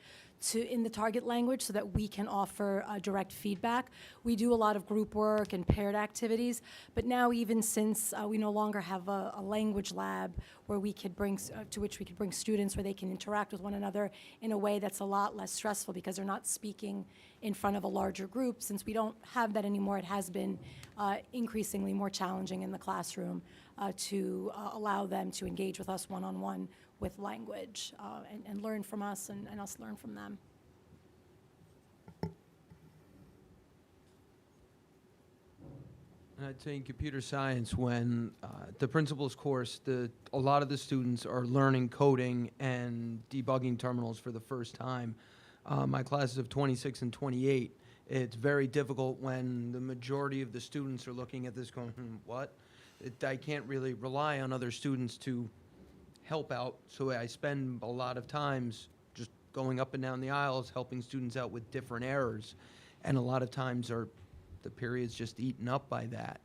in the target language so that we can offer direct feedback. We do a lot of group work and paired activities, but now even since we no longer have a language lab where we could bring, to which we could bring students where they can interact with one another in a way that's a lot less stressful because they're not speaking in front of a larger group. Since we don't have that anymore, it has been increasingly more challenging in the classroom to allow them to engage with us one-on-one with language and learn from us and us learn from them. I'd say in computer science, when the principal's course, a lot of the students are learning coding and debugging terminals for the first time. My classes of 26 and 28, it's very difficult when the majority of the students are looking at this going, what? I can't really rely on other students to help out, so I spend a lot of times just going up and down the aisles, helping students out with different errors, and a lot of times the period's just eaten up by that.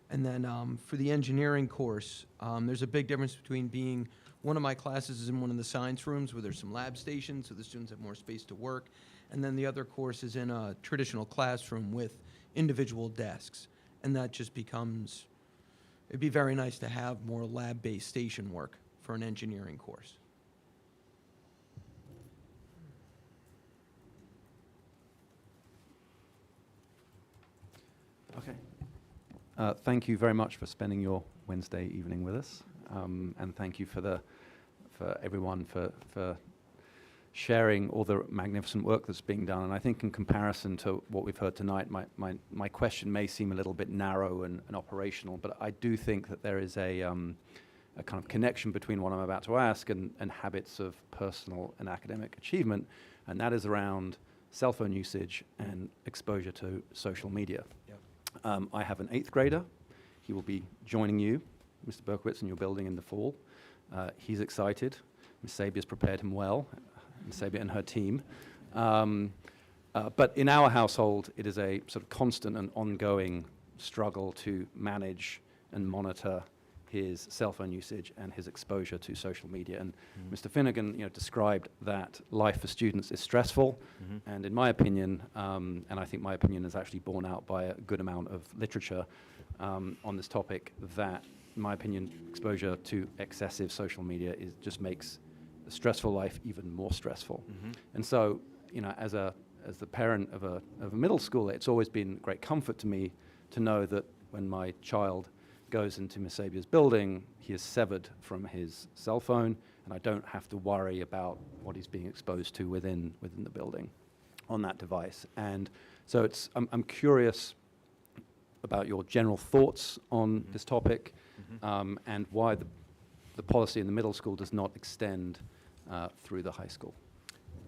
And then for the engineering course, there's a big difference between being, one of my classes is in one of the science rooms where there's some lab stations, so the students have more space to work, and then the other course is in a traditional classroom with individual desks, and that just becomes, it'd be very nice to have more lab-based station work for an engineering course. Okay. Thank you very much for spending your Wednesday evening with us, and thank you for everyone for sharing all the magnificent work that's being done. And I think in comparison to what we've heard tonight, my question may seem a little bit narrow and operational, but I do think that there is a kind of connection between what I'm about to ask and habits of personal and academic achievement, and that is around cell phone usage and exposure to social media. Yep. I have an 8th grader. He will be joining you, Mr. Berkowitz, in your building in the fall. He's excited. Ms. Sabia's prepared him well, Ms. Sabia and her team. But in our household, it is a sort of constant and ongoing struggle to manage and monitor his cell phone usage and his exposure to social media. And Mr. Finnegan, described that life for students is stressful. And in my opinion, and I think my opinion is actually borne out by a good amount of literature on this topic, that, in my opinion, exposure to excessive social media just makes a stressful life even more stressful. And so, as the parent of a middle schooler, it's always been great comfort to me to know that when my child goes into Ms. Sabia's building, he is severed from his cell phone, and I don't have to worry about what he's being exposed to within the building on that device. And so I'm curious about your general thoughts on this topic, and why the policy in the middle school does not extend through the high school.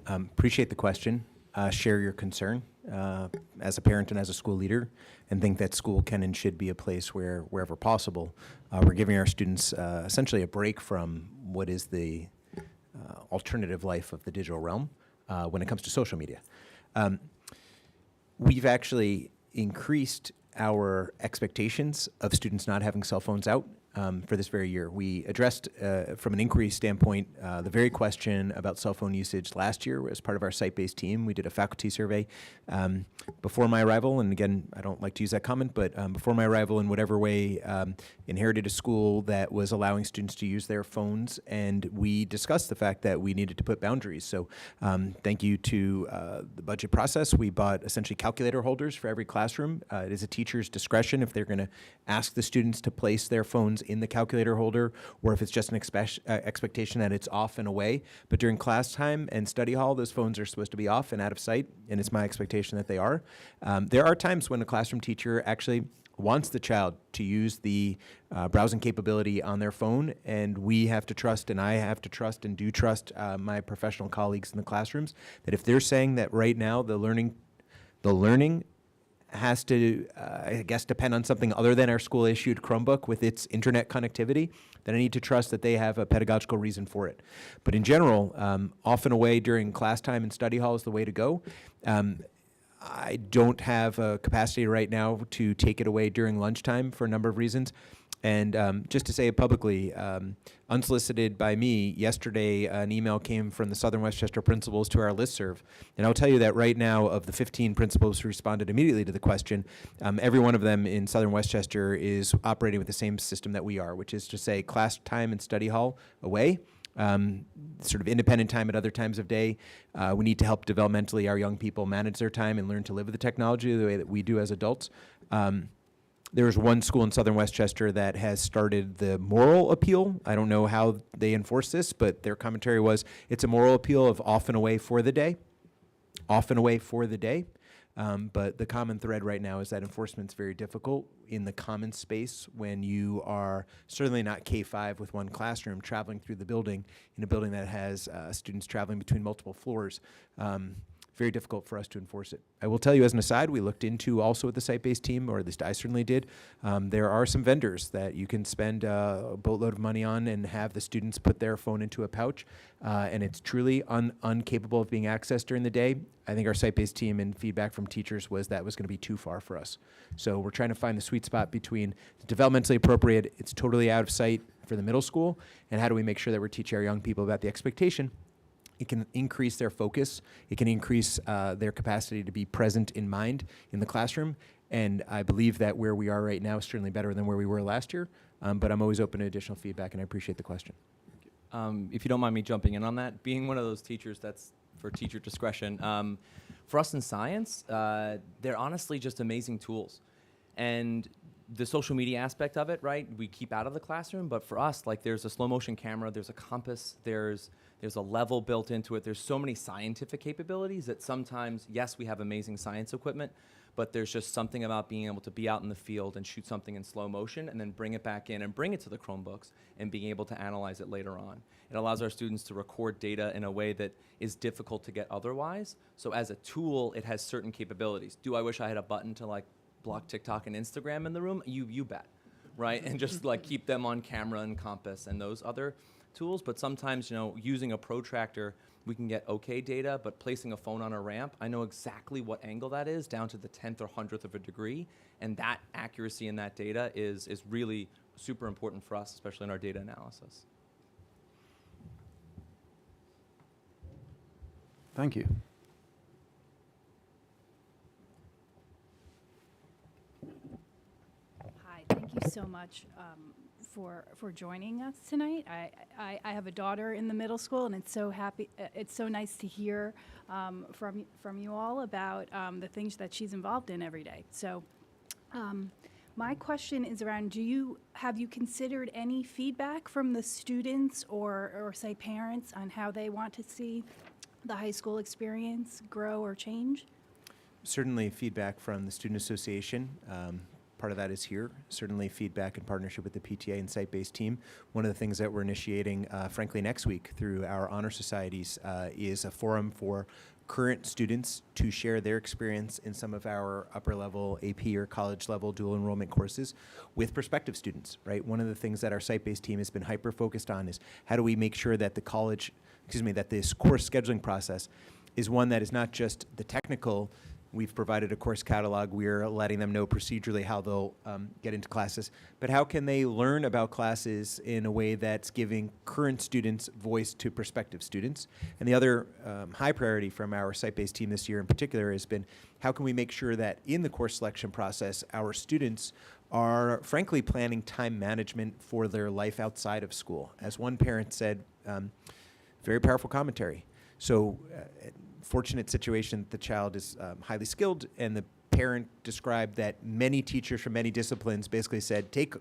Appreciate the question. Share your concern as a parent and as a school leader, and think that school can and should be a place where, wherever possible, we're giving our students essentially a break from what is the alternative life of the digital realm when it comes to social media. We've actually increased our expectations of students not having cell phones out for this very year. We addressed, from an inquiry standpoint, the very question about cell phone usage last year as part of our site-based team. We did a faculty survey before my arrival, and again, I don't like to use that comment, but before my arrival, in whatever way, inherited a school that was allowing students to use their phones, and we discussed the fact that we needed to put boundaries. So thank you to the budget process. We bought essentially calculator holders for every classroom. It is a teacher's discretion if they're going to ask the students to place their phones in the calculator holder, or if it's just an expectation that it's off and away. But during class time and study hall, those phones are supposed to be off and out of sight, and it's my expectation that they are. There are times when a classroom teacher actually wants the child to use the browsing capability on their phone, and we have to trust, and I have to trust and do trust my professional colleagues in the classrooms, that if they're saying that right now the learning has to, I guess, depend on something other than our school-issued Chromebook with its internet connectivity, then I need to trust that they have a pedagogical reason for it. But in general, off and away during class time and study hall is the way to go. I don't have a capacity right now to take it away during lunchtime for a number of reasons. And just to say it publicly, unsolicited by me, yesterday an email came from the Southern Westchester principals to our listserv. And I'll tell you that right now, of the 15 principals who responded immediately to the question, every one of them in Southern Westchester is operating with the same system that we are, which is to say class time and study hall away. Sort of independent time at other times of day. We need to help developmentally our young people manage their time and learn to live with the technology the way that we do as adults. There's one school in Southern Westchester that has started the moral appeal. I don't know how they enforce this, but their commentary was it's a moral appeal of off and away for the day. Off and away for the day. But the common thread right now is that enforcement's very difficult in the common space when you are certainly not K-5 with one classroom traveling through the building in a building that has students traveling between multiple floors. Very difficult for us to enforce it. I will tell you as an aside, we looked into also with the site-based team, or at least I certainly did. There are some vendors that you can spend a boatload of money on and have the students put their phone into a pouch, and it's truly incapable of being accessed during the day. I think our site-based team and feedback from teachers was that was going to be too far for us. So we're trying to find the sweet spot between the developmentally appropriate, it's totally out of sight for the middle school, and how do we make sure that we're teaching our young people about the expectation. It can increase their focus. It can increase their capacity to be present in mind in the classroom. And I believe that where we are right now is certainly better than where we were last year. But I'm always open to additional feedback, and I appreciate the question. If you don't mind me jumping in on that, being one of those teachers that's for teacher discretion, for us in science, they're honestly just amazing tools. And the social media aspect of it, right, we keep out of the classroom, but for us, like, there's a slow motion camera, there's a compass, there's a level built into it. There's so many scientific capabilities that sometimes, yes, we have amazing science equipment, but there's just something about being able to be out in the field and shoot something in slow motion and then bring it back in and bring it to the Chromebooks and being able to analyze it later on. It allows our students to record data in a way that is difficult to get otherwise. So as a tool, it has certain capabilities. Do I wish I had a button to, like, block TikTok and Instagram in the room? You bet, right? And just, like, keep them on camera and compass and those other tools. But sometimes, you know, using a protractor, we can get okay data, but placing a phone on a ramp, I know exactly what angle that is down to the 10th or 100th of a degree, and that accuracy in that data is really super important for us, especially in our data analysis. Thank you. Hi, thank you so much for joining us tonight. I have a daughter in the middle school, and it's so nice to hear from you all about the things that she's involved in every day. So my question is around, have you considered any feedback from the students or say parents on how they want to see the high school experience grow or change? Certainly feedback from the Student Association. Part of that is here. Certainly feedback in partnership with the PTA and site-based team. One of the things that we're initiating, frankly, next week through our honor societies is a forum for current students to share their experience in some of our upper-level AP or college-level dual enrollment courses with prospective students, right? One of the things that our site-based team has been hyper-focused on is how do we make sure that that this course scheduling process is one that is not just the technical. We've provided a course catalog. We're letting them know procedurally how they'll get into classes. But how can they learn about classes in a way that's giving current students voice to prospective students? And the other high priority from our site-based team this year in particular has been how can we make sure that in the course selection process, our students are frankly planning time management for their life outside of school. As one parent said, very powerful commentary. So fortunate situation, the child is highly skilled, and the parent described that many teachers from many disciplines basically said, take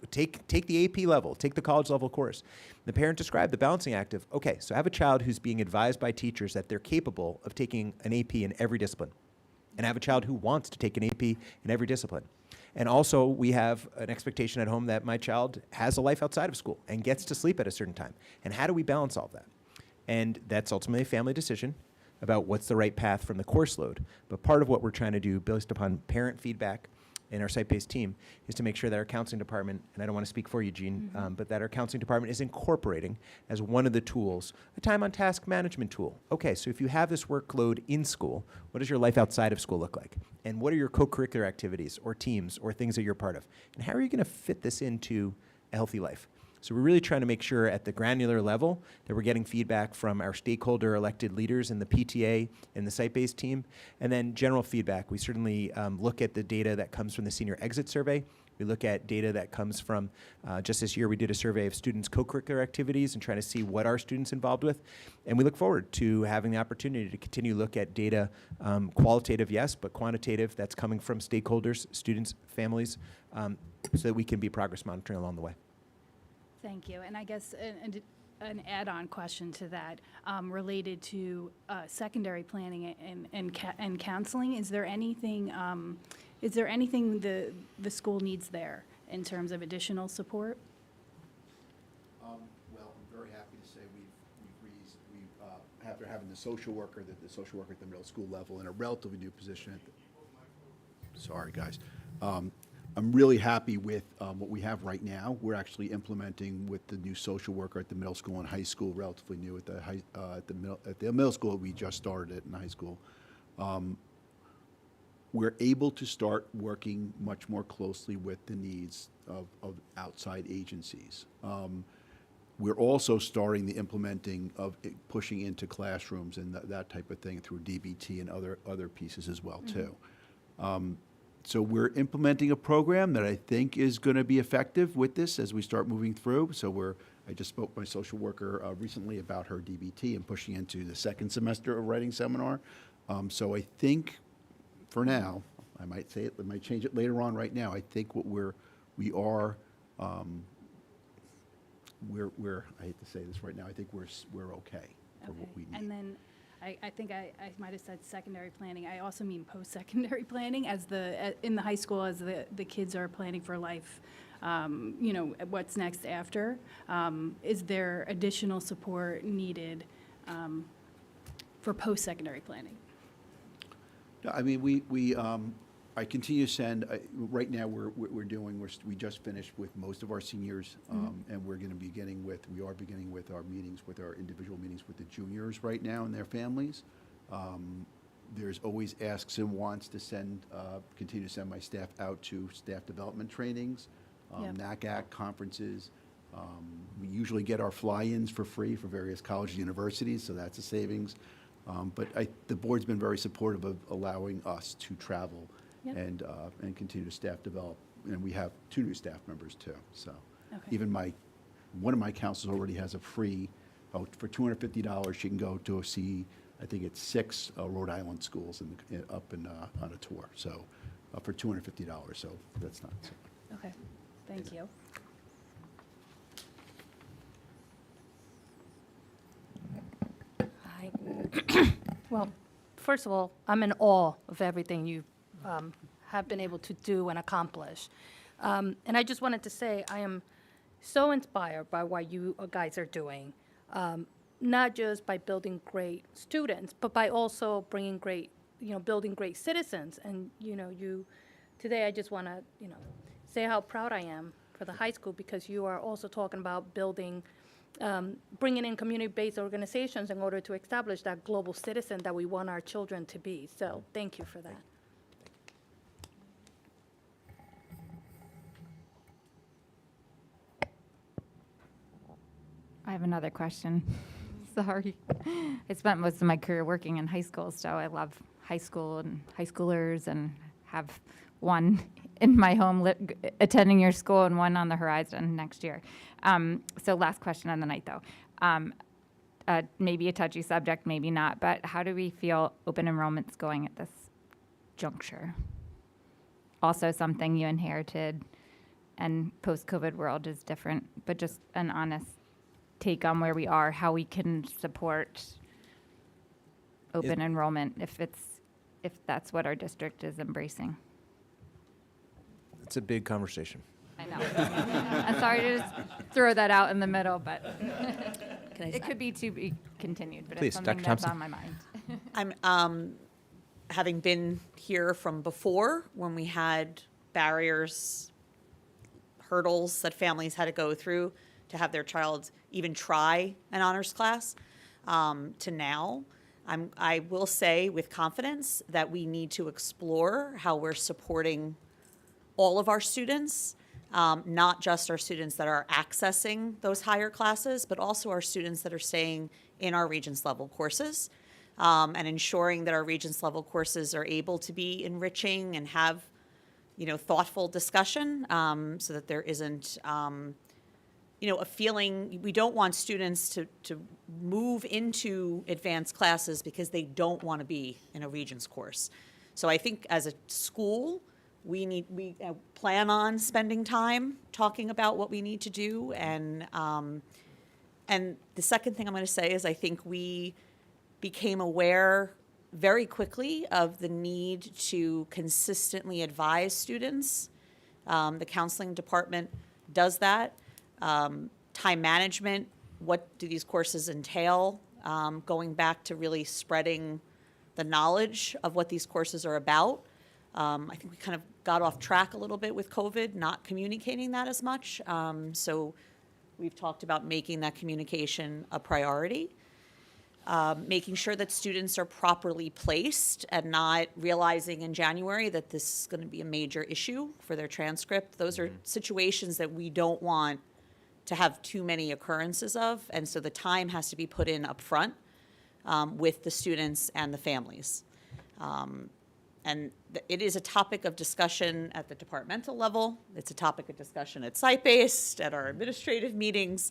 the AP level, take the college level course. The parent described the balancing act of, okay, so I have a child who's being advised by teachers that they're capable of taking an AP in every discipline, and I have a child who wants to take an AP in every discipline. And also, we have an expectation at home that my child has a life outside of school and gets to sleep at a certain time. And how do we balance all of that? And that's ultimately a family decision about what's the right path from the course load. But part of what we're trying to do, based upon parent feedback in our site-based team is to make sure that our counseling department, and I don't want to speak for you, Jean, but that our counseling department is incorporating as one of the tools a time on task management tool. Okay, so if you have this workload in school, what does your life outside of school look like? And what are your co-curricular activities or teams or things that you're part of? And how are you going to fit this into a healthy life? So we're really trying to make sure at the granular level that we're getting feedback from our stakeholder elected leaders in the PTA and the site-based team, and then general feedback. We certainly look at the data that comes from the senior exit survey. We look at data that comes from, just this year we did a survey of students' co-curricular activities and trying to see what our students involved with. And we look forward to having the opportunity to continue to look at data, qualitative, yes, but quantitative, that's coming from stakeholders, students, families, so that we can be progress monitoring along the way. Thank you. And I guess an add-on question to that related to secondary planning and counseling. Is there anything the school needs there in terms of additional support? Well, I'm very happy to say after having the social worker at the middle school level in a relatively new position. Sorry, guys. I'm really happy with what we have right now. We're actually implementing with the new social worker at the middle school and high school, relatively new at the middle school. We just started it in high school. We're able to start working much more closely with the needs of outside agencies. We're also starting the implementing of pushing into classrooms and that type of thing through DBT and other pieces as well too. So we're implementing a program that I think is going to be effective with this as we start moving through. So I just spoke with my social worker recently about her DBT and pushing into the second semester of writing seminar. So I think for now, I might say it, I might change it later on. Right now, I think we're I hate to say this right now, I think we're okay for what we need. And then I think I might have said secondary planning. I also mean post-secondary planning in the high school as the kids are planning for life, what's next after. Is there additional support needed for post-secondary planning? No, I mean, I continue to send, right now we just finished with most of our seniors, and we are beginning with our meetings, with our individual meetings with the juniors right now and their families. There's always asks and wants to continue to send my staff out to staff development trainings, NACAC conferences. We usually get our fly-ins for free for various colleges and universities, so that's a savings. But the board's been very supportive of allowing us to travel and continue to staff develop. And we have 2 new staff members too. So even one of my counselors already has a free, for $250, she can go to see, I think it's 6 Rhode Island schools on a tour. So for $250, so that's not so much. Okay, thank you. Hi. Well, first of all, I'm in awe of everything you have been able to do and accomplish. And I just wanted to say I am so inspired by what you guys are doing, not just by building great students, but by also bringing building great citizens. And, today I just want to, say how proud I am for the high school, because you are also talking about building, bringing in community-based organizations in order to establish that global citizen that we want our children to be. So thank you for that. I have another question. Sorry. I spent most of my career working in high school, so I love high school and high schoolers, and have one in my home attending your school and one on the horizon next year. So last question on the night, though. Maybe a touchy subject, maybe not, but how do we feel open enrollment's going at this juncture? Also something you inherited, and post-COVID world is different, but just an honest take on where we are, how we can support open enrollment if that's what our district is embracing. It's a big conversation. I know. I'm sorry to just throw that out in the middle, but it could be to be continued, but Please, it's something Dr. that's Thompson. on my mind. I'm having been here from before when we had barriers, hurdles that families had to go through to have their child even try an honors class, to now. I will say with confidence that we need to explore how we're supporting all of our students, not just our students that are accessing those higher classes, but also our students that are staying in our Regents level courses, and ensuring that our Regents level courses are able to be enriching and have, thoughtful discussion, so that there isn't, a feeling. We don't want students to move into advanced classes because they don't want to be in a Regents course. So I think as a school, we plan on spending time talking about what we need to do. And the second thing I'm going to say is I think we became aware very quickly of the need to consistently advise students. The counseling department does that. Time management, what do these courses entail? Going back to really spreading the knowledge of what these courses are about. I think we kind of got off track a little bit with COVID, not communicating that as much. So we've talked about making that communication a priority. Making sure that students are properly placed and not realizing in January that this is going to be a major issue for their transcript. Those are situations that we don't want to have too many occurrences of, and so the time has to be put in up front with the students and the families. It is a topic of discussion at the departmental level. It's a topic of discussion at site-based, at our administrative meetings.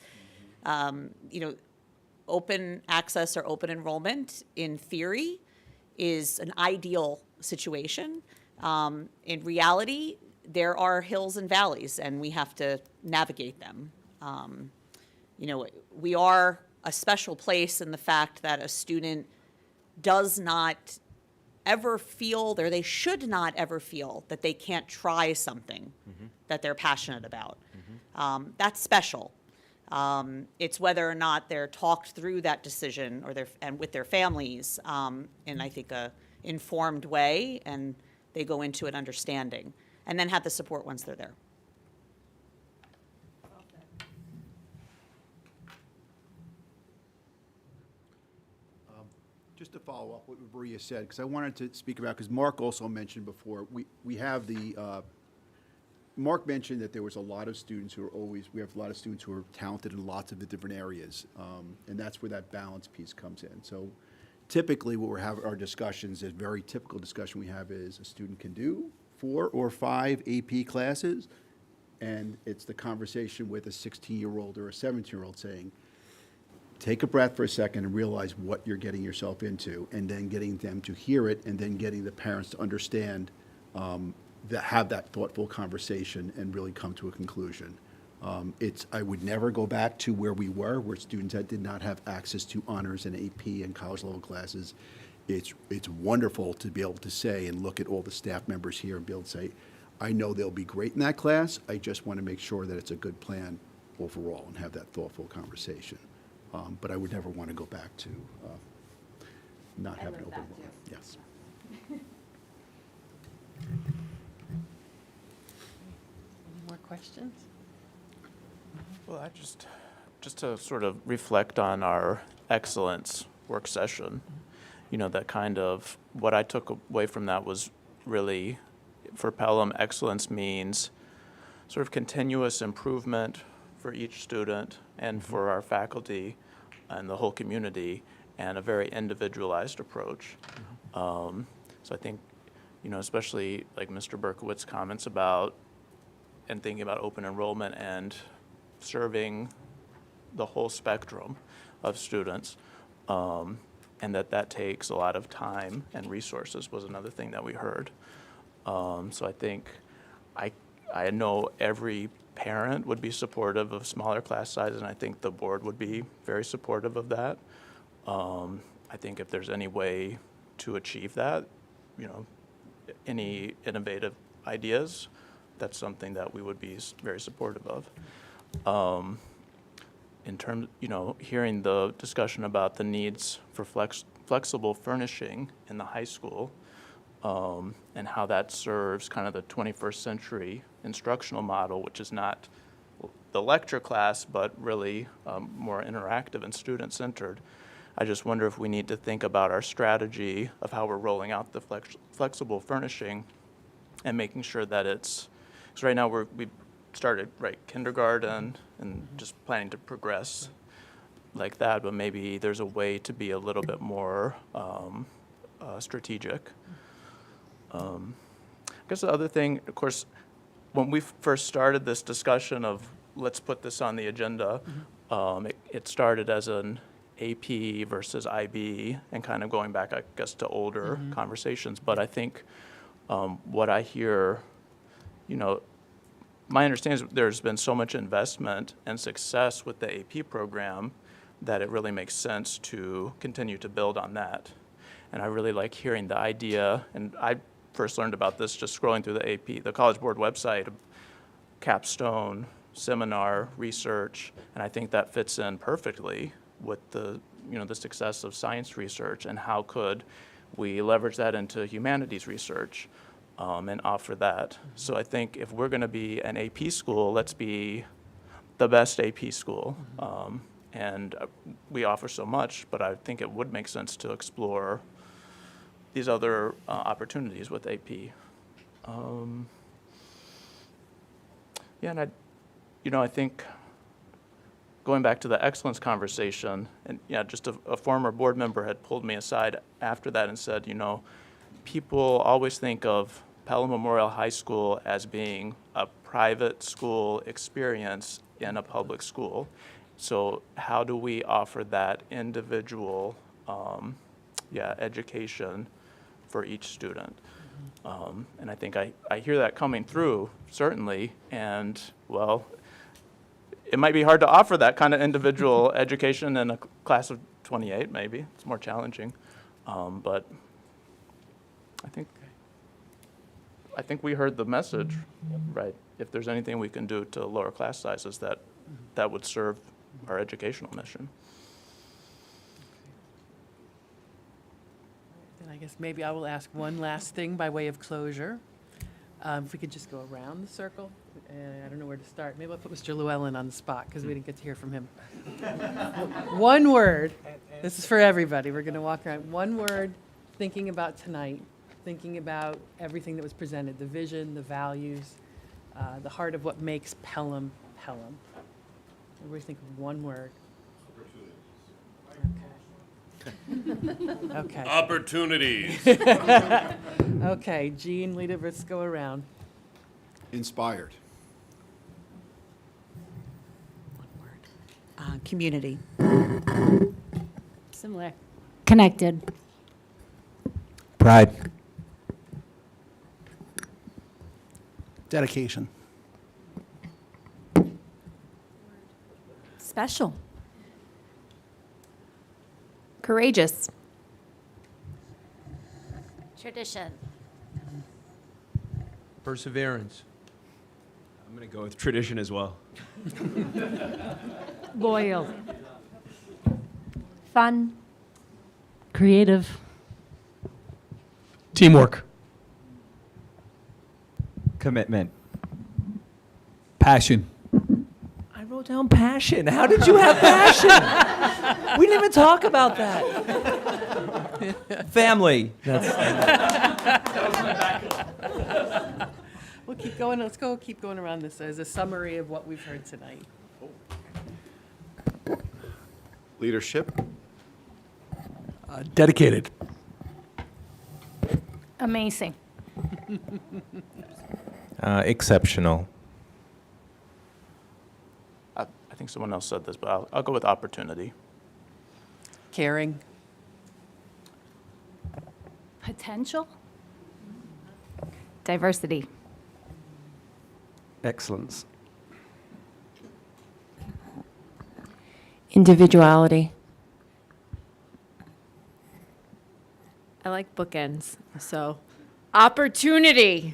Open access or open enrollment, in theory, is an ideal situation. In reality, there are hills and valleys, and we have to navigate them. We are a special place in the fact that a student does not ever feel, or they should not ever feel, that they can't try something that they're passionate about. That's special. It's whether or not they're talked through that decision and with their families in, I think, a informed way, and they go into it understanding, and then have the support once they're there. Just to follow up what Maria said, because I wanted to speak about, because Mark also mentioned before, we have the, Mark mentioned that there was a lot of students who are we have a lot of students who are talented in lots of the different areas, and that's where that balance piece comes in. So typically what we're having, our discussions, a very typical discussion we have is a student can do 4 or 5 AP classes, and it's the conversation with a 16-year-old or a 17-year-old saying, take a breath for a second and realize what you're getting yourself into, and then getting them to hear it, and then getting the parents to understand, have that thoughtful conversation and really come to a conclusion. I would never go back to where we were, where students that did not have access to honors and AP and college level classes. It's wonderful to be able to say and look at all the staff members here and be able to say, I know they'll be great in that class. I just want to make sure that it's a good plan overall and have that thoughtful conversation. But I would never want to go back to not having open enrollment. Yes. Any more questions? Well, I just to sort of reflect on our excellence work session, that kind of, what I took away from that was really, for Pelham, excellence means sort of continuous improvement for each student and for our faculty and the whole community, and a very individualized approach. So I think, especially like Mr. Berkowitz's comments about, and thinking about open enrollment and serving the whole spectrum of students, and that takes a lot of time and resources was another thing that we heard. So I think I know every parent would be supportive of smaller class sizes, and I think the board would be very supportive of that. I think if there's any way to achieve that, any innovative ideas, that's something that we would be very supportive of. In terms, hearing the discussion about the needs for flexible furnishing in the high school, and how that serves kind of the 21st century instructional model, which is not the lecture class, but really more interactive and student-centered. I just wonder if we need to think about our strategy of how we're rolling out the flexible furnishing and making sure that it's, because right now we started kindergarten and just planning to progress like that, but maybe there's a way to be a little bit more strategic. I guess the other thing, of course, when we first started this discussion of let's put this on the agenda, it started as an AP versus IB and kind of going back, I guess, to older conversations. But I think what I hear, my understanding is there's been so much investment and success with the AP program that it really makes sense to continue to build on that. And I really like hearing the idea, and I first learned about this just scrolling through the College Board website, capstone, seminar, research, and I think that fits in perfectly with the success of science research, and how could we leverage that into humanities research and offer that. So I think if we're going to be an AP school, let's be the best AP school. And we offer so much, but I think it would make sense to explore these other opportunities with AP. Yeah, and I think going back to the excellence conversation, and just a former board member had pulled me aside after that and said, people always think of Pelham Memorial High School as being a private school experience in a public school. So how do we offer that individual education for each student? And I think I hear that coming through, certainly, and well, it might be hard to offer that kind of individual education in a class of 28, maybe. It's more challenging. But I think we heard the message, right? If there's anything we can do to lower class sizes, that would serve our educational mission. And I guess maybe I will ask one last thing by way of closure. If we could just go around the circle. I don't know where to start. Maybe I'll put Mr. Llewellyn on the spot because we didn't get to hear from him. One word. This is for everybody. We're going to walk around. One word, thinking about tonight, thinking about everything that was presented, the vision, the values, the heart of what makes Pelham Pelham. Everybody think of one word. Okay. Opportunities. Okay, Jean, Lita, let's go around. Inspired. Community. Similar. Connected. Pride. Dedication. Special. Courageous. Tradition. Perseverance. I'm going to go with tradition as well. Loyal. Fun. Creative. Teamwork. Commitment. Passion. I wrote down passion. How did you have passion? We didn't even talk about that. Family. We'll keep going. Let's keep going around this as a summary of what we've heard tonight. Leadership. Dedicated. Amazing. Exceptional. I think someone else said this, but I'll go with opportunity. Caring. Potential. Diversity. Excellence. Individuality. I like bookends, so opportunity.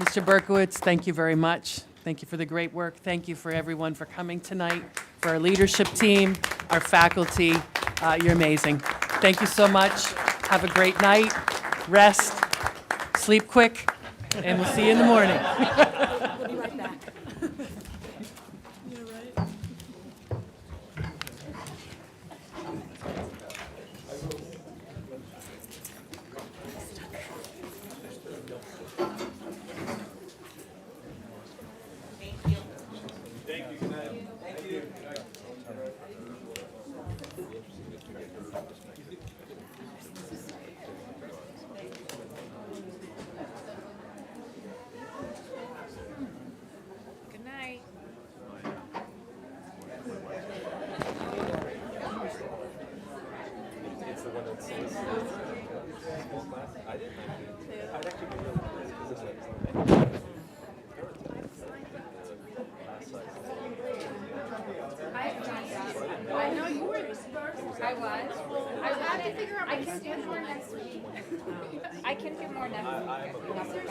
Mr. Berkowitz, thank you very much. Thank you for the great work. Thank you for everyone for coming tonight, for our leadership team, our faculty, You're amazing. Thank you so much. Have a great night. Rest. Sleep quick. And we'll see you in the morning. We'll be right back. Good night. I know you were. I was. I had to figure out. I can do more next week. I can do more next week.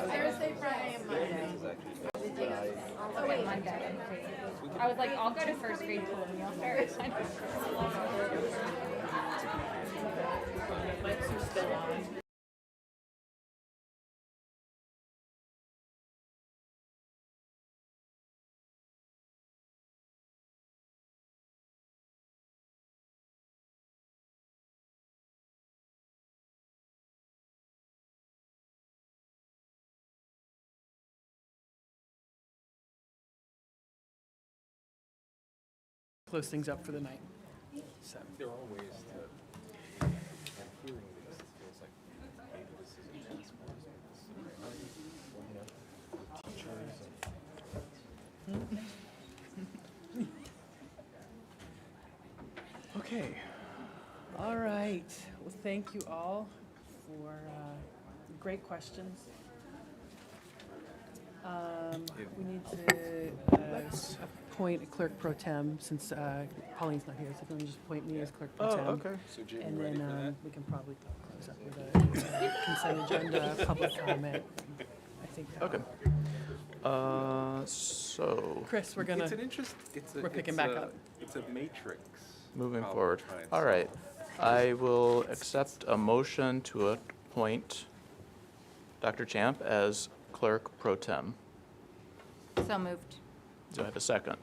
Thursday, Friday, and Monday. Oh wait, Monday. I was like, I'll go to first grade colonial fair. Close things up for the night. So. There are ways to, I'm hearing this, it feels like maybe this is a chance for us. Okay. All right. Well, thank you all for great questions. We need to appoint a clerk pro tem since Pauline's not here, so can we just appoint me as clerk pro tem? okay. So Jim, And you ready for then that? we can probably close up with a consent agenda, public comment. I think. Okay. So Chris, we're gonna, It's an interest, it's a, we're picking it's back a- up. It's a matrix. moving problem forward. we're trying to All right. solve. I will accept a motion to appoint Dr. Champ as clerk pro tem. So moved. Do I have a second?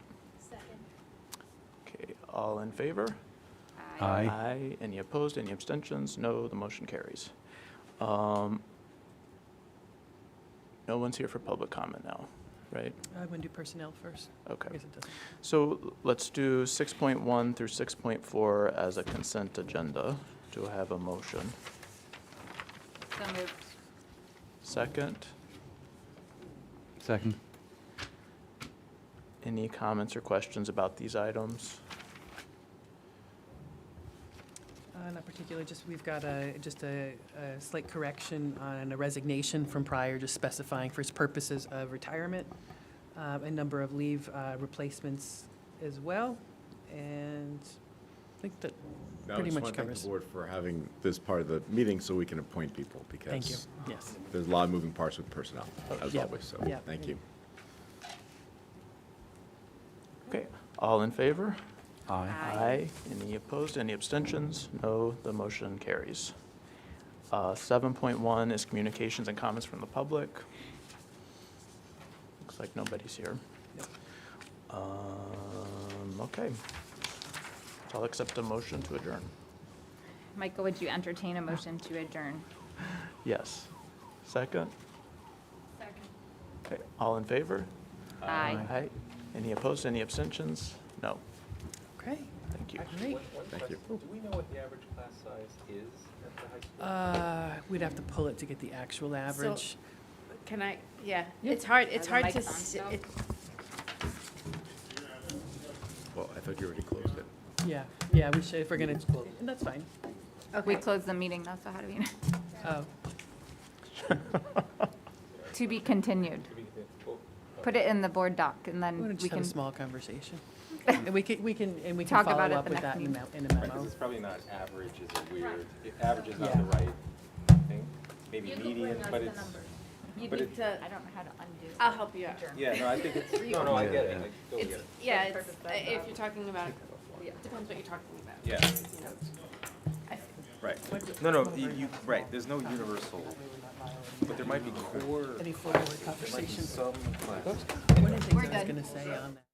Second. Okay, all in favor? Aye. Aye. Any opposed, any abstentions? No, the motion carries. No one's here for public comment now, right? I'm gonna do personnel first. Okay. I guess it doesn't. So let's do 6.1 through 6.4 as a consent agenda. Do I have a motion? So moved. Second? Second. Any comments or questions about these items? Not particularly, just we've got a slight correction on a resignation from prior, just specifying for its purposes of retirement, a number of leave replacements as well, and I think that pretty much I just want to thank covers. the board for having this part of the meeting so we can appoint people, because Thank you, yes. there's a lot of moving parts with personnel, as Yep, always, so yep. thank you. Okay, all in favor? Aye. Aye. Any opposed, any abstentions? No, the motion carries. 7.1 is communications and comments from the public. Looks like nobody's here. Okay. I'll accept a motion to adjourn. Michael, would you entertain a motion to adjourn? Yes. Second? Second. Okay, all in favor? Aye. Aye. Any opposed, any abstentions? No. Okay. Thank you. Great. Thank you. Do we know what the average class size is at the high school? We'd have to pull it to get the actual average. Can I, yeah, Yep. it's hard, it's Are the hard to, mics on still? Well, I thought you already closed it. Yeah, we should, if we're gonna, that's fine. We closed the meeting, though, so how do we know? Oh, To be continued. Put it in the board doc, and we're then gonna we just have can. a small conversation. And we can Talk follow about it up the with next that meeting. email, in a Right, 'cause memo. it's probably not average is a weird, average is not Yeah. the right thing, maybe median, but it's. you but need it- to, I don't know how to undo. I'll help you out. Yeah, no, I think it's, no, I get it, I totally get It's, it. yeah, it's, if you're talking about, depends what you're talking about. Yeah. You know, Right. No, right, there's no universal, but there might be core. Any forward conversations? Some. One of the things We're I was good. going to say on that.